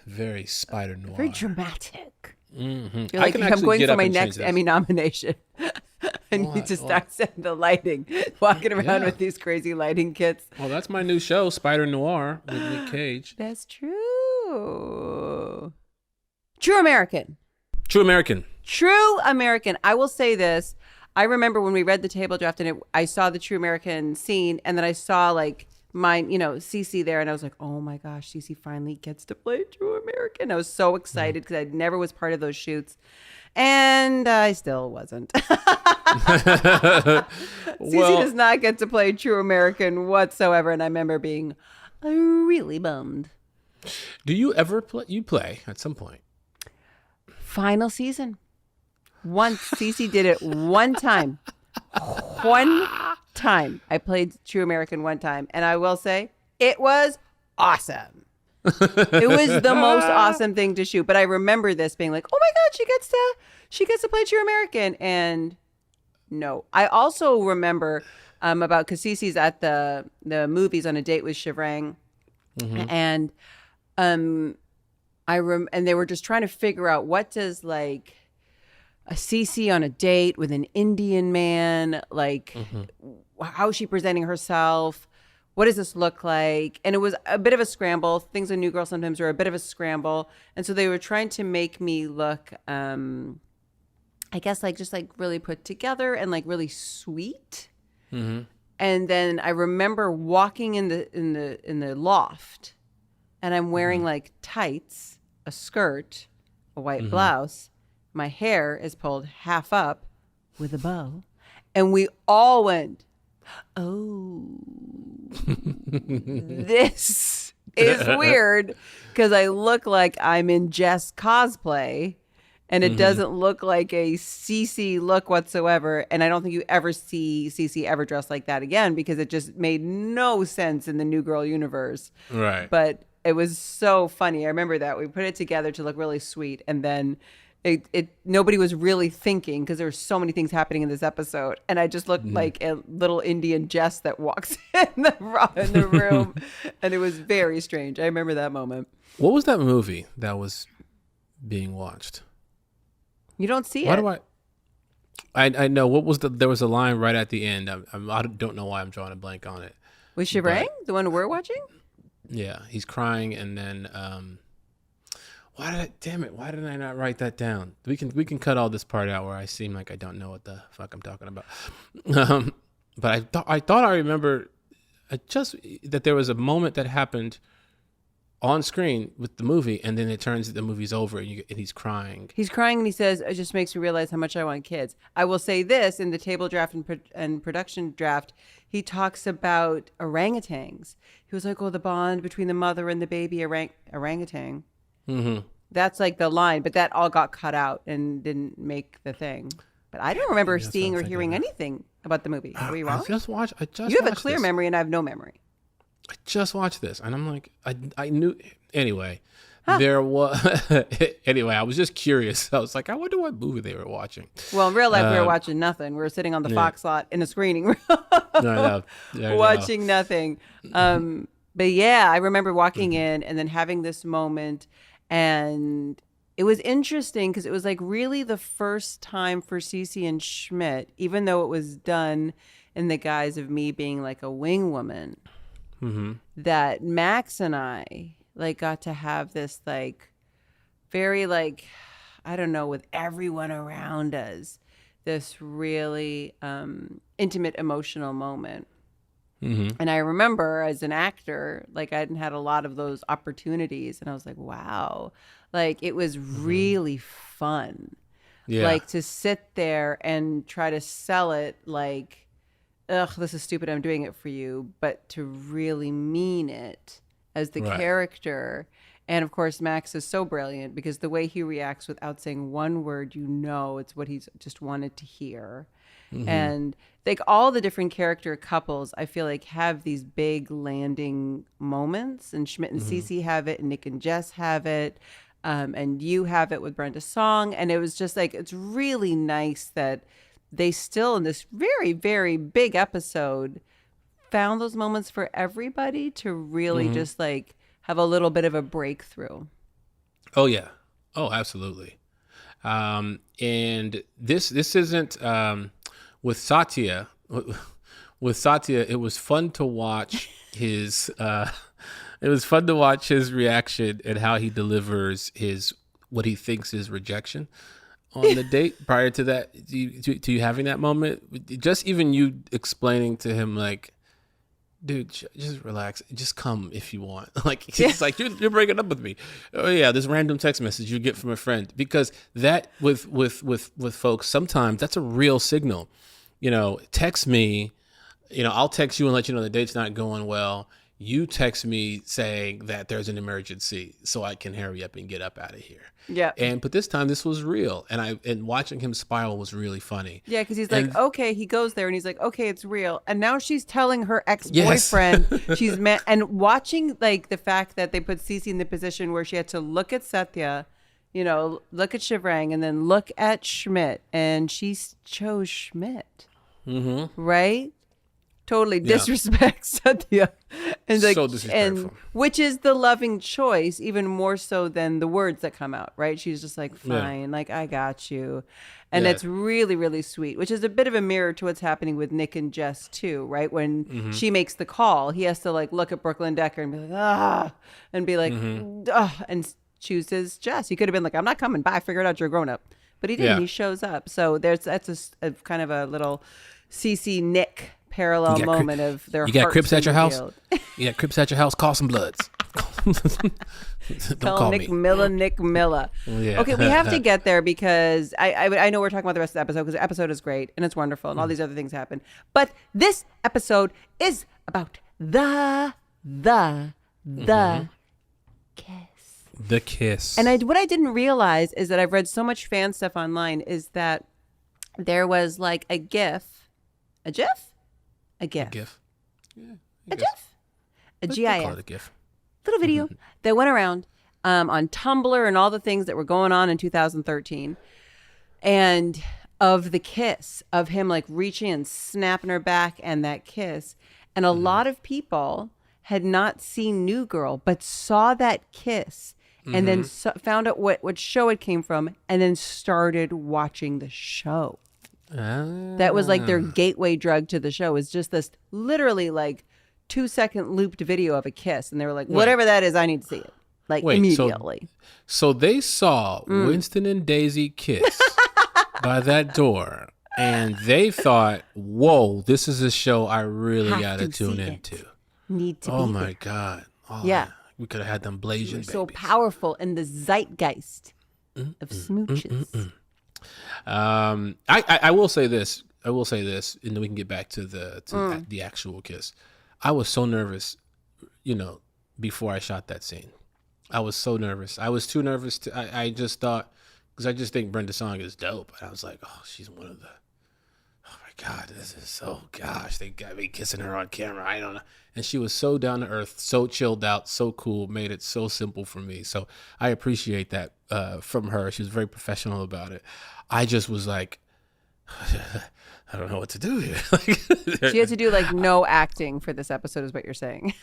Very spider noir. Very dramatic. Mm-hmm. Feel like I'm going for my next Emmy nomination. I need to start setting the lighting, walking around with these crazy lighting kits. Well, that's my new show, Spider Noir, with Nick Cage. That's true. True American. True American. True American. I will say this. I remember when we read the table draft and I saw the True American scene, and then I saw like mine, Cece there, and I was like, oh my gosh, Cece finally gets to play True American. I was so excited because I never was part of those shoots. And I still wasn't. Cece does not get to play True American whatsoever. And I remember being really bummed. Do you ever play? You play at some point. Final season. Once. Cece did it one time. One time. I played True American one time. And I will say, it was awesome. It was the most awesome thing to shoot. But I remember this being like, oh my God, she gets to play True American. And no, I also remember about because Cece's at the movies on a date with Shivrang, and and they were just trying to figure out what does like a Cece on a date with an Indian man, like how is she presenting herself? What does this look like? And it was a bit of a scramble. Things with New Girl sometimes are a bit of a scramble. And so they were trying to make me look, I guess, like just like really put together and like really sweet. And then I remember walking in the loft, and I'm wearing like tights, a skirt, a white blouse. My hair is pulled half up with a bow, and we all went, oh, this is weird because I look like I'm in Jess cosplay and it doesn't look like a Cece look whatsoever. And I don't think you ever see Cece ever dressed like that again because it just made no sense in the New Girl universe. Right. But it was so funny. I remember that. We put it together to look really sweet, and then nobody was really thinking because there were so many things happening in this episode, and I just looked like a little Indian Jess that walks in the room, and it was very strange. I remember that moment. What was that movie that was being watched? You don't see Why it. do I know what was there was a line right at the end. I don't know why I'm drawing a blank on it. Was Shivrang the one we're watching? Yeah, he's crying, and then why didn't I not write that down? We can cut all this part out where I seem like I don't know what the fuck I'm talking about. But I thought I remember just that there was a moment that happened on screen with the movie, and then it turns the movie's over, and he's crying. He's crying, and he says, "It just makes me realize how much I want kids." I will say this: in the table draft and production draft, he talks about orangutans. He was like, "Oh, the bond between the mother and the baby orangutan." That's like the line, but that all got cut out and didn't make the thing. But I don't remember seeing or hearing anything about the movie. Are we wrong? You have a clear memory, and I have no memory. I just watched this, and I'm like, I knew. Anyway, there was. Anyway, I was just curious. I was like, I wonder what movie they were watching. Well, in real life, we were watching nothing. We were sitting on the Fox lot in a screening room, watching nothing. But yeah, I remember walking in and then having this moment, and it was interesting because it was like really the first time for Cece and Schmidt, even though it was done in the guise of me being like a wing woman. That Max and I like got to have this like very like, I don't know, with everyone around us, this really intimate emotional moment. And I remember as an actor, like I hadn't had a lot of those opportunities, and I was like, wow, like it was really fun. Like to sit there and try to sell it like, ugh, this is stupid, I'm doing it for you, but to really mean it as the character. And of course, Max is so brilliant because the way he reacts without saying one word, you know, it's what he's just wanted to hear. And like all the different character couples, I feel like have these big landing moments, and Schmidt and Cece have it, and Nick and Jess have it. And you have it with Brenda Song. And it was just like, it's really nice that they still, in this very, very big episode, found those moments for everybody to really just like have a little bit of a breakthrough. Oh, yeah. Oh, absolutely. And this isn't with Satya. With Satya, it was fun to watch his reaction and how he delivers what he thinks is rejection on the date. Prior to that, to you having that moment, just even you explaining to him like, dude, just relax, just come if you want. Like it's like you're breaking up with me. Oh yeah, this random text message you get from a friend, because that with folks sometimes that's a real signal. You know, text me. You know, I'll text you and let you know the date's not going well. you text me saying that there's an emergency so I can hurry up and get up out of here. Yeah. But this time this was real. And watching him spiral was really funny. Yeah, because he's like, okay, he goes there and he's like, okay, it's real. And now she's telling her ex-boyfriend she's met. And watching like the fact that they put Cece in the position where she had to look at Satya, you know, look at Shivrang and then look at Schmidt. And she chose Schmidt. Mm-hmm. Right? Totally disrespects Satya. And like, so disrespectful. And which is the loving choice, even more so than the words that come out, right? She's just like, fine, like, I got you. And it's really, really sweet, which is a bit of a mirror to what's happening with Nick and Jess too, right? When she makes the call, he has to like look at Brooklyn Decker and be like, and be like, and chooses Jess. He could have been like, I'm not coming by, figure it out, you're a grown up. But he didn't, he shows up. So that's a kind of a little CC Nick parallel moment of their you got Crips at your house? You got Crips at your house? Call some Bloods. Don't call Nick me. Nick Miller. Yeah. Okay, we have to get there because I know we're talking about the rest of the episode because the episode is great and it's wonderful and all these other things happen. But this episode is about the kiss. The kiss. And what I didn't realize is that I've read so much fan stuff online is that there was like a GIF. A GIF? A GIF. A GIF. Yeah, a GIF. A GIF. Call it a GIF. Little video that went around on Tumblr and all the things that were going on in 2013. And of the kiss, of him like reaching and snapping her back and that kiss. And a lot of people had not seen New Girl, but saw that kiss and then found out what show it came from and then started watching the show. That was like their gateway drug to the show. Is just this literally like 2-second looped video of a kiss. And they were like, whatever that is, I need to see it. Like immediately. So they saw Winston and Daisy kiss by that door. And they thought, whoa, this is a show I really got to tune into. Need to be Oh, my there. God. Oh, yeah. We could have had them blazing so babies. Powerful in the zeitgeist of smooches. I will say this. And then we can get back to the actual kiss. I was so nervous, before I shot that scene. I was so nervous. I was too nervous I just thought, because I just think Brenda Song is dope. And I was like, oh, she's one of the, oh my God, this is so, gosh, they got me kissing her on camera. I don't know. And she was so down to earth, so chilled out, so cool, made it so simple for me. So I appreciate that from her. She was very professional about it. I just was like, I don't know what to do here. She had to do like no acting for this episode is what you're saying.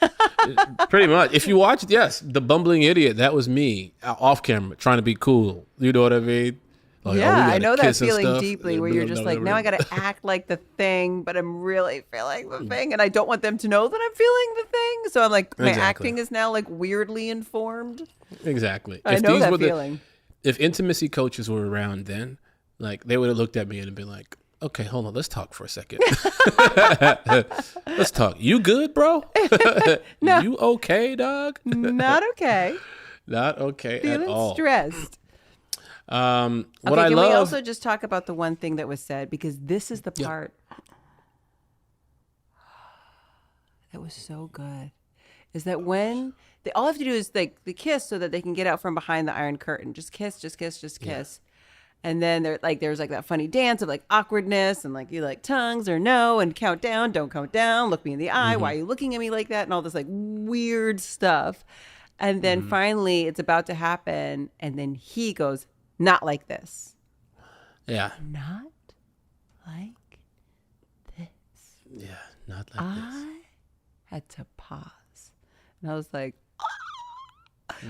Pretty much. If you watch it, yes, the bumbling idiot, that was me off camera trying to be cool. You know what I mean? Like, yeah, I know that feeling deeply where you're just like, now I got to act like the thing, but I'm really feeling the thing. And I don't want them to know that I'm feeling the thing. So I'm like, my acting is now like weirdly informed. Exactly. I know that feeling. If intimacy coaches were around then, like they would have looked at me and been like, okay, hold on, let's talk for a second. Let's talk. You good, bro? No. You okay, dog? Not okay. Not okay Feeling at all. Stressed. Can we also just talk about the one thing that was said? Because this is the part that was so good. Is that when they all have to do is like the kiss so that they can get out from behind the Iron Curtain. Just kiss, just kiss, just kiss. And then there's like that funny dance of like awkwardness and like you like tongues or no and count down, don't count down, look me in the eye. Why are you looking at me like that? And all this like weird stuff. And then finally it's about to happen. And then he goes, not like this. Yeah. Not like this. Yeah, not like this. I had to pause. And I was like,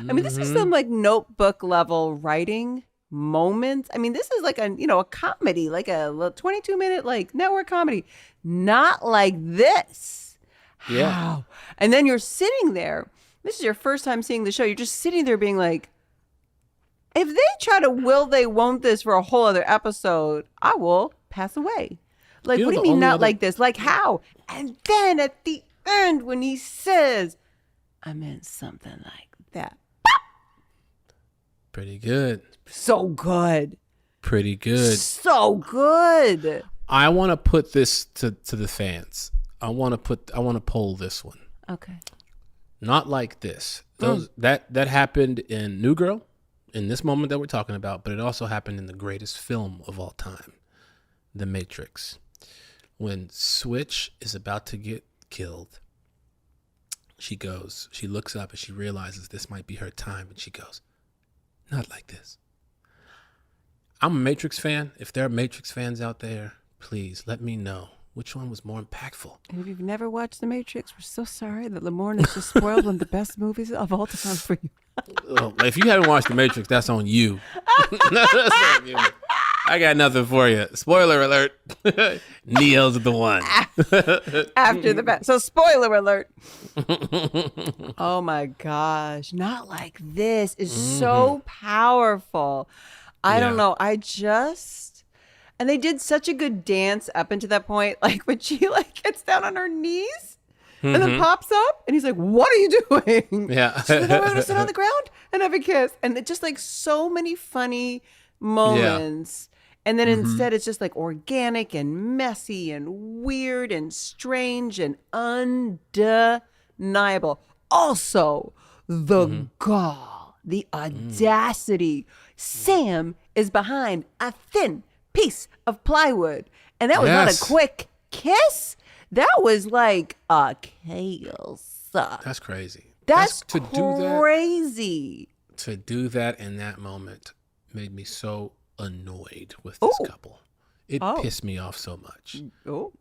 I mean, this is some like notebook level writing moments. I mean, this is like a comedy, like a 22-minute like network comedy. Not like this. Yeah. How? And then you're sitting there. This is your first time seeing the show. You're just sitting there being like, if they try to will they won't this for a whole other episode, I will pass away. Like, what do you mean not like this? Like how? And then at the end when he says, I meant something like that. Pretty good. So good. Pretty good. So good. I want to put this to the fans. I want to poll this one. Okay. Not like this. That happened in New Girl, in this moment that we're talking about, but it also happened in the greatest film of all time, The Matrix. When Switch is about to get killed, she looks up and she realizes this might be her time, and she goes, not like this. I'm a Matrix fan. If there are Matrix fans out there, please let me know which one was more impactful. And if you've never watched The Matrix, we're so sorry that Lamorne has just spoiled one of the best movies of all time for you. Well, if you haven't watched The Matrix, that's on you. That's on you. I got nothing for you. Spoiler alert. Neo's the one. After the fact. So spoiler alert. Oh my gosh. Not like this is so powerful. I don't know. And they did such a good dance up into that point. Like when she like gets down on her knees and then pops up and he's like, what are you doing? Yeah. She's like, I want to sit on the ground and have a kiss. And it's just like so many funny moments. Yeah. And then instead it's just like organic and messy and weird and strange and undeniable. Also, the gall, the audacity. Sam is behind a thin piece of plywood. And that was not a quick kiss. That was like a kiss. That's crazy. That's crazy. To do that in that moment made me so annoyed with this couple. It pissed me off so much.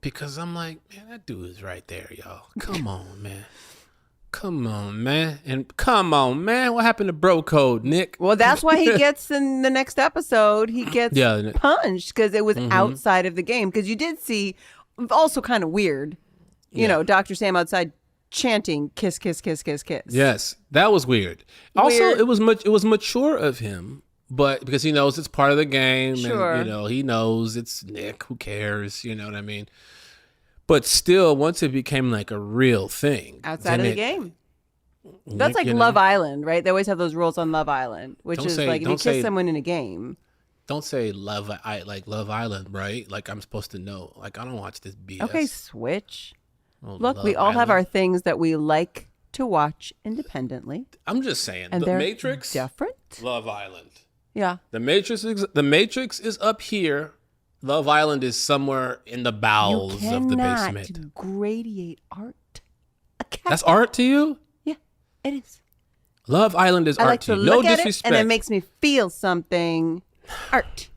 Because I'm like, man, that dude is right there, y'all. Come on, man. Come on, man. And come on, man. What happened to bro code, Nick? Well, that's why he gets in the next episode. He gets punched because it was outside of the game. Because you did see, also kind of weird, you know, Dr. Sam outside chanting kiss, kiss, kiss, kiss, kiss. Yes, that was weird. Also, it was mature of him, but because he knows it's part of the game, and you know, he knows it's Nick. Who cares? You know what I mean? But still, once it became like a real thing outside of the game, that's like Love Island, right? They always have those rules on Love Island, which is like if you kiss someone in a game. Don't say Love Island, right? Like I'm supposed to know. Like I don't watch this BS. Okay, switch. Look, we all have our things that we like to watch independently. I'm just saying, and The Matrix, different. Love Island. Yeah. The Matrix is up here. Love Island is somewhere in the bowels of the basement. You cannot gradiate art. That's art to you? Yeah, it is. Love Island is art to you. No disrespect. And it makes me feel something. Art.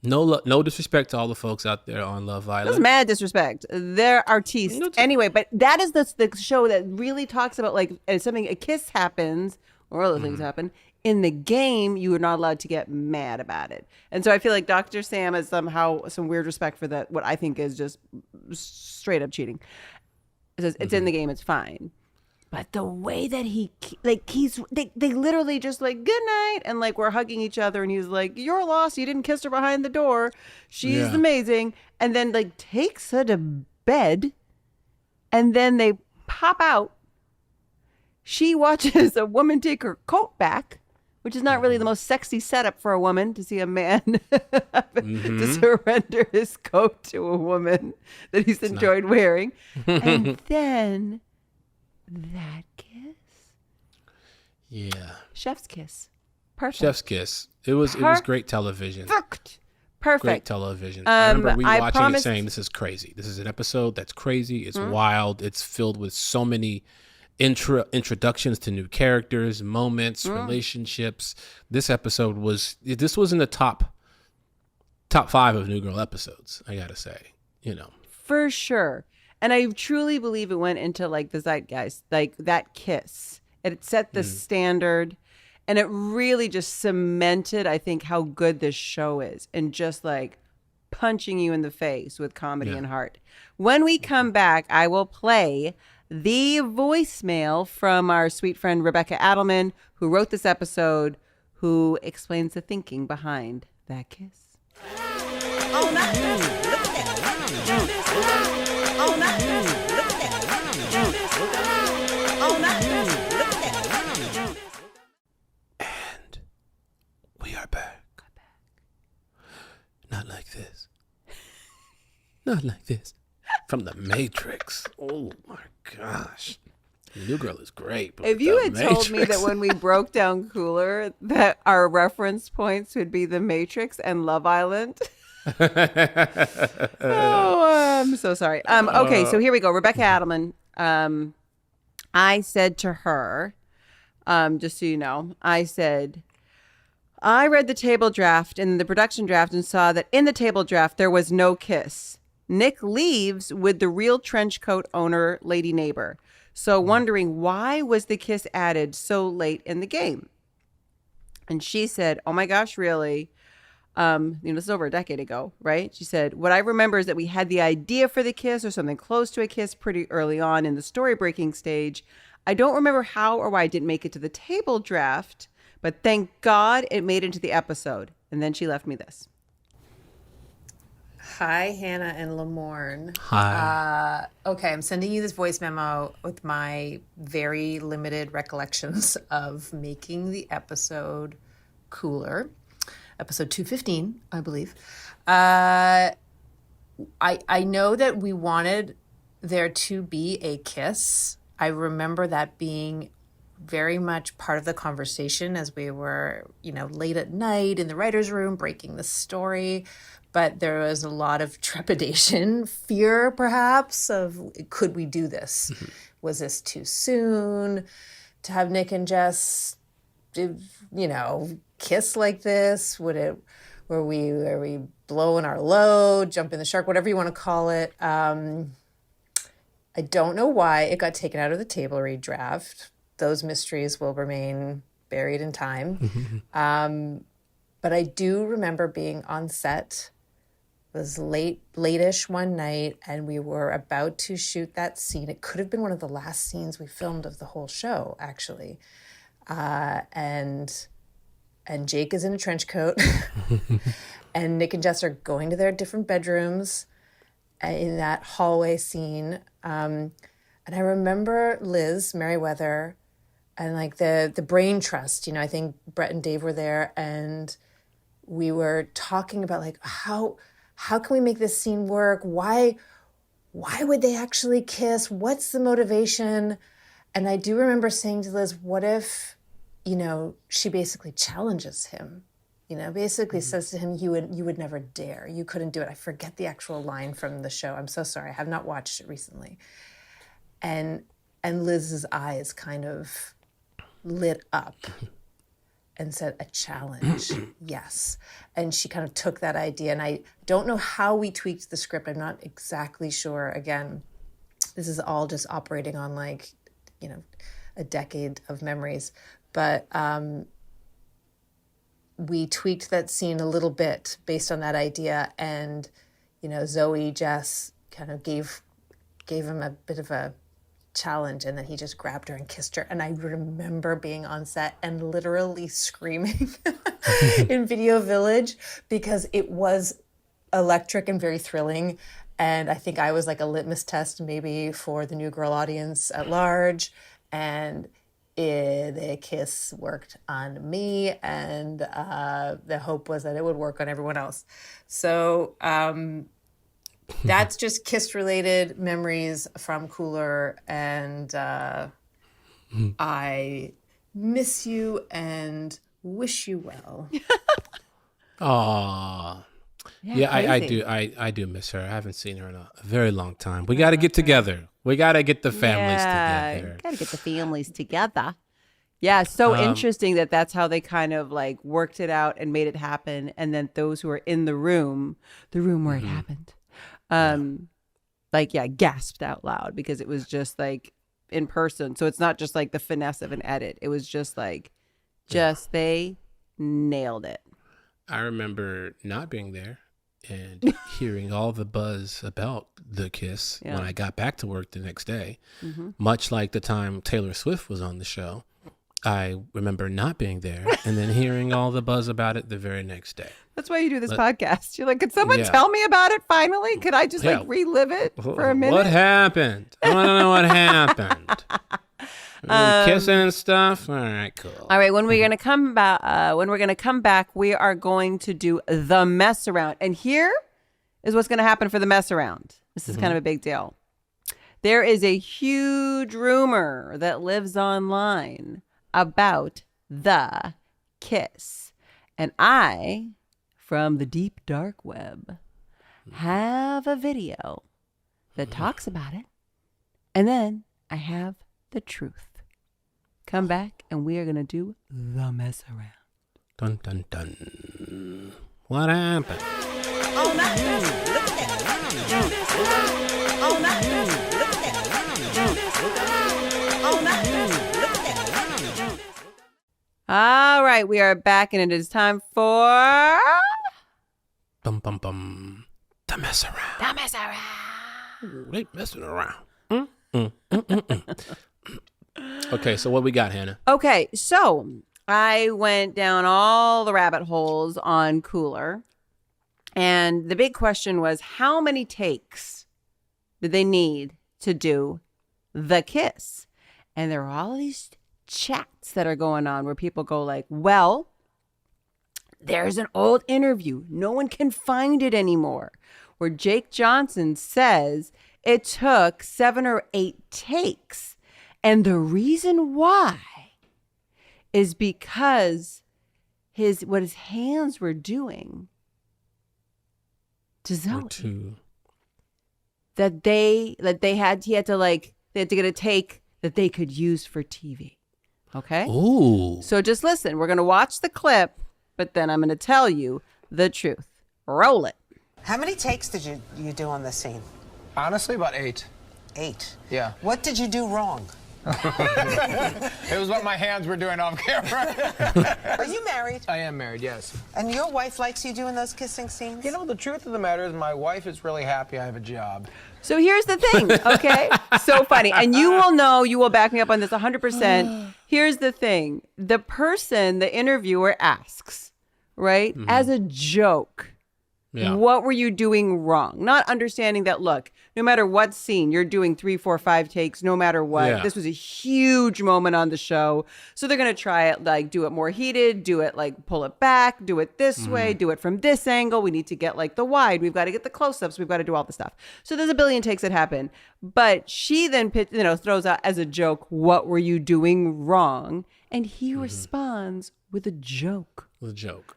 No disrespect to all the folks out there on Love Island. That's mad disrespect. They're artistes. Anyway, but that is the show that really talks about like something, a kiss happens or other things happen. In the game, you are not allowed to get mad about it. And so I feel like Dr. Sam has somehow some weird respect for that, what I think is just straight up cheating. It says, it's in the game, it's fine. But the way that they literally just like, good night, and like we're hugging each other, and he's like, you're lost, you didn't kiss her behind the door. She's amazing. And then like takes her to bed, and then they pop out. She watches a woman take her coat back, which is not really the most sexy setup for a woman, to see a man to surrender his coat to a woman that he's enjoyed wearing. And then that kiss. Yeah. Chef's kiss. Perfect. Chef's kiss. It was great television. Perfect. Great television. I remember rewatching it saying, this is crazy. This is an episode that's crazy. It's wild. It's filled with so many introductions to new characters, moments, relationships. This was in the top 5 of New Girl episodes, I gotta say, you know, for sure. And I truly believe it went into like the zeitgeist, like that kiss. It set the standard, and it really just cemented, I think, how good this show is, and just like punching you in the face with comedy and heart. When we come back, I will play the voicemail from our sweet friend Rebecca Adelman, who wrote this episode, who explains the thinking behind that kiss. Oh, not this. Look at that. Oh, not this. Look at that. Oh, not this. Look at that. And we are back. Not like this. Not like this. From The Matrix. Oh my gosh. New Girl is great. But If you had The told me that Matrix- when we broke down Cooler, that our reference points would be The Matrix and Love Island. I'm so sorry. Okay, so here we go. Rebecca Adelman. I said to her, just so you know, I said, I read the table draft and the production draft and saw that in the table draft there was no kiss. Nick leaves with the real trench coat owner, lady neighbor. So wondering why was the kiss added so late in the game? And she said, oh my gosh, really? This is over a decade ago, right? She said, what I remember is that we had the idea for the kiss or something close to a kiss pretty early on in the story breaking stage. I don't remember how or why I didn't make it to the table draft, but thank God it made it into the episode. And then she left me this. Hi, Hannah and Lamorne. Hi. Okay, I'm sending you this voice memo with my very limited recollections of making the episode Cooler. Episode 215, I believe. I know that we wanted there to be a kiss. I remember that being very much part of the conversation as we were, late at night in the writer's room breaking the story. But there was a lot of trepidation, fear perhaps, of could we do this? Mm-hmm. Was this too soon to have Nick and Jess, kiss like this? Were we blowing our load, jumping the shark, whatever you want to call it? I don't know why it got taken out of the table read draft. Those mysteries will remain buried in time. But I do remember being on set. It was late-ish one night, and we were about to shoot that scene. It could have been one of the last scenes we filmed of the whole show, actually. And Jake is in a trench coat, and Nick and Jess are going to their different bedrooms in that hallway scene. And I remember Liz Merriweather and like the brain trust. I think Brett and Dave were there, and we were talking about like how can we make this scene work? Why would they actually kiss? What's the motivation? And I do remember saying to Liz, what if, she basically challenges him, basically says to him, you would never dare. You couldn't do it. I forget the actual line from the show. I'm so sorry. I have not watched it recently. And Liz's eyes kind of lit up and said, a challenge, yes. And she kind of took that idea. And I don't know how we tweaked the script. I'm not exactly sure. Again, this is all just operating on a decade of memories. But we tweaked that scene a little bit based on that idea. And, Zoe, Jess kind of gave him a bit of a challenge, and then he just grabbed her and kissed her. And I remember being on set and literally screaming in Video Village because it was electric and very thrilling. And I think I was like a litmus test maybe for the New Girl audience at large. And the kiss worked on me, and the hope was that it would work on everyone else. So that's just kiss-related memories from Cooler, and I miss you and wish you well. Aww. Yeah, I do miss her. I haven't seen her in a very long time. We got to get together. We got to get the families together. Got to get the families together. Yeah, so interesting that that's how they kind of like worked it out and made it happen. And then those who were in the room where it happened, gasped out loud because it was just like in person. So it's not just like the finesse of an edit. It was just like, they nailed it. I remember not being there and hearing all the buzz about the kiss when I got back to work the next day. Much like the time Taylor Swift was on the show, I remember not being there and then hearing all the buzz about it the very next day. That's why you do this podcast. You're like, could someone tell me about it finally? Could I just relive it for a minute? What happened? I want to know what happened. Kissing and stuff. All right, cool. All right, when we're gonna come back, we are going to do the mess around, and here is what's gonna happen for the mess around. This is kind of a big deal. There is a huge rumor that lives online about the kiss. And I, from the deep dark web, have a video that talks about it. And then I have the truth. Come back and we are going to do the mess around. Dun, dun, dun. What happened? Oh, not this. Look at that. Oh, not this. Look at that. Oh, not this. Look at that. All right, we are back and it is time for... Bum, bum, bum. The mess around. The mess around. They messing around. Okay, so what we got, Hannah? Okay, so I went down all the rabbit holes on Cooler. And the big question was, how many takes did they need to do the kiss? And there are all these chats that are going on where people go like, well, there's an old interview. No one can find it anymore. Where Jake Johnson says it took 7 or 8 takes. And the reason why is because what his hands were doing to Zoe. He had to get a take that they could use for TV. Okay? Ooh. So just listen. We're going to watch the clip, but then I'm going to tell you the truth. Roll it. How many takes did you do on this scene? Honestly, about 8. 8. Yeah. What did you do wrong? It was what my hands were doing off camera. Are you married? I am married, yes. And your wife likes you doing those kissing scenes? You know, the truth of the matter is my wife is really happy I have a job. So here's the thing, okay? So funny. And you will back me up on this 100%. Here's the thing. The person, the interviewer asks, right, as a joke, what were you doing wrong? Not understanding that, look, no matter what scene, you're doing 3, 4, 5 takes, no matter what. Yeah. This was a huge moment on the show. So they're going to try it, like, do it more heated, do it, like, pull it back, do it this way, do it from this angle. We need to get, like, the wide. We've got to get the close-ups. We've got to do all the stuff. So there's a billion takes that happen. But she then, throws out as a joke, what were you doing wrong? And he responds with a joke.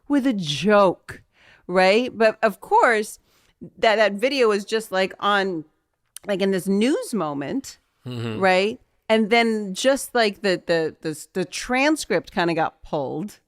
With a joke. Right. But of course, that video is just like on like in this news moment. Right. And then just like the transcript kind of got pulled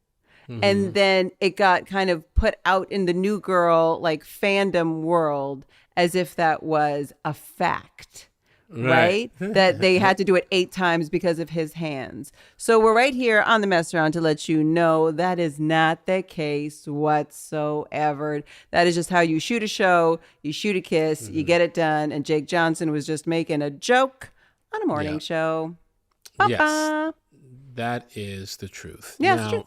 and then it got kind of put out in the New Girl like fandom world as if that was a fact. Right? That they had to do it 8 times because of his hands. So we're right here on the mess around to let you know that is not the case whatsoever. That is just how you shoot a show, you shoot a kiss, you get it done. And Jake Johnson was just making a joke on a morning show. Ba-ba. Yes, that is the truth. Yeah, now, it's true.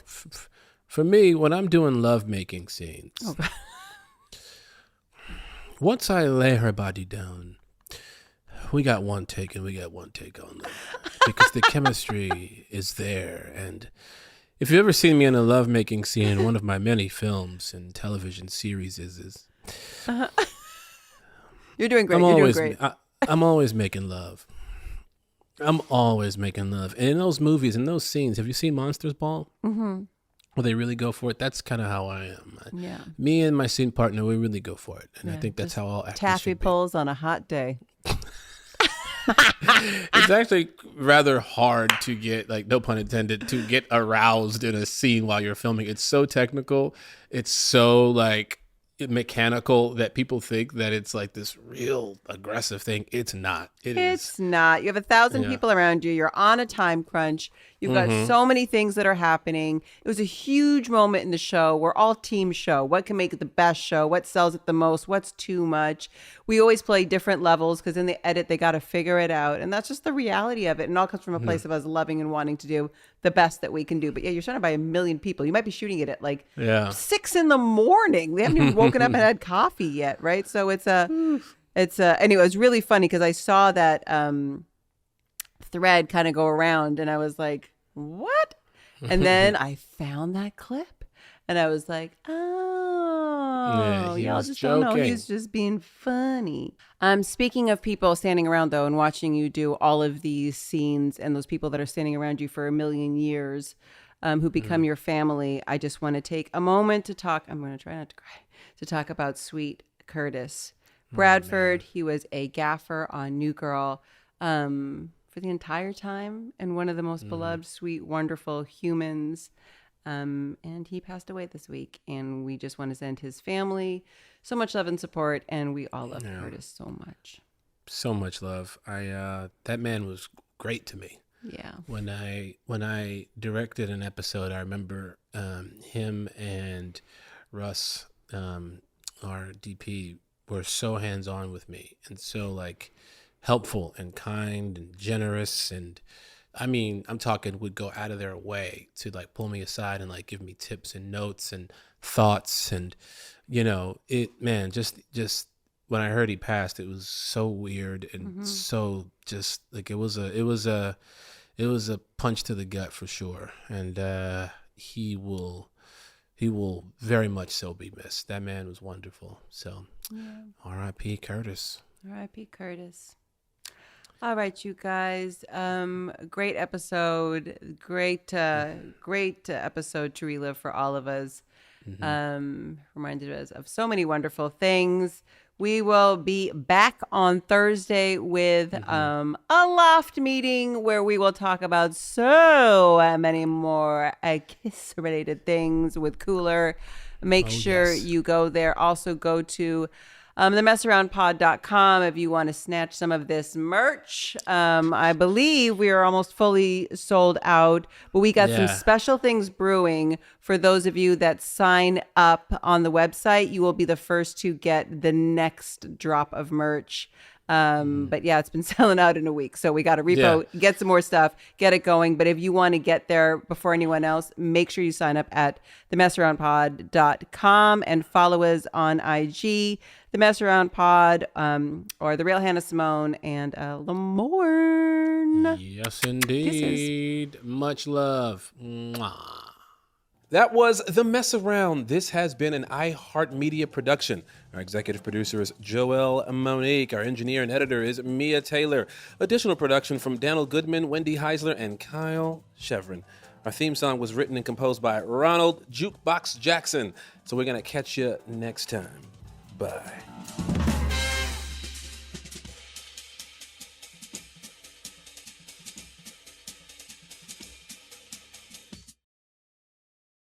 For me, when I'm doing lovemaking scenes, once I lay her body down, we got one take and we got one take only because the chemistry is there. And if you've ever seen me in a lovemaking scene, one of my many films and television series is You're doing great. You're doing great. I'm always making love. I'm always making love. And in those movies, in those scenes, have you seen Monsters Ball? Mm-hmm. Where they really go for it? That's kind of how I am. Yeah. Me and my scene partner, we really go for it. And I think that's how all actors Taffy should be. pulls on a hot day. It's actually rather hard to get, like, no pun intended, to get aroused in a scene while you're filming. It's so technical. It's so, like, mechanical that people think that it's like this real aggressive thing. It's not. It's not. You have 1,000 people around you. You're on a time crunch. You've got so many things that are happening. It was a huge moment in the show. We're all team show. What can make it the best show? What sells it the most? What's too much? We always play different levels because in the edit, they got to figure it out. And that's just the reality of it. And it all comes from a place of us loving and wanting to do the best that we can do. But yeah, you're surrounded by 1 million people. You might be shooting it at like 6 a.m. We haven't even woken up and had coffee yet, right? So anyway, it was really funny because I saw that thread kind of go around and I was like, what? And then I found that clip And I was like, oh, he y'all was just don't know. joking. He's just being funny. Speaking of people standing around, though, and watching you do all of these scenes and those people that are standing around you for a million years who become your family, I just want to take a moment to talk. I'm going to try not to cry. To talk about Sweet Curtis Bradford. He was a gaffer on New Girl for the entire time and one of the most beloved, sweet, wonderful humans. And he passed away this week, and we just want to send his family so much love and support, and we all love Curtis so much. So much love. That man was great to me. Yeah. When I directed an episode, I remember him and Russ, our DP, were so hands-on with me and so like helpful and kind and generous, and I mean, I'm talking would go out of their way to like pull me aside and like give me tips and notes and thoughts, and just when I heard he passed, it was so weird and so just like it was a punch to the gut for sure, and he will very much so be missed. That man was wonderful. So, R.I.P. Curtis. R.I.P. Curtis. All right, you guys. Great episode. Great episode to relive for all of us. Reminded us of so many wonderful things. We will be back on Thursday with a loft meeting where we will talk about so many more kiss-related things with Cooler. Make sure you go there. Also go to themessaroundpod.com if you want to snatch some of this merch. I believe we are almost fully sold out, but we got some special things brewing for those of you that sign up on the website. You will be the first to get the next drop of merch. But yeah, it's been selling out in a week. So we got to repo, get some more stuff, get it going. But if you want to get there before anyone else, make sure you sign up at themessaroundpod.com and follow us on IG, The Mess Around Pod, or The Real Hannah Simone and Lamorne. Yes, indeed. Kisses. Much love. Mwah. That was The Mess Around. This has been an iHeartMedia production. Our executive producer is Joelle Monique. Our engineer and editor is Mia Taylor. Additional production from Daniel Goodman, Wendy Heisler, and Kyle Chevron. Our theme song was written and composed by Ronald Jukebox Jackson. So we're going to catch you next time. Bye.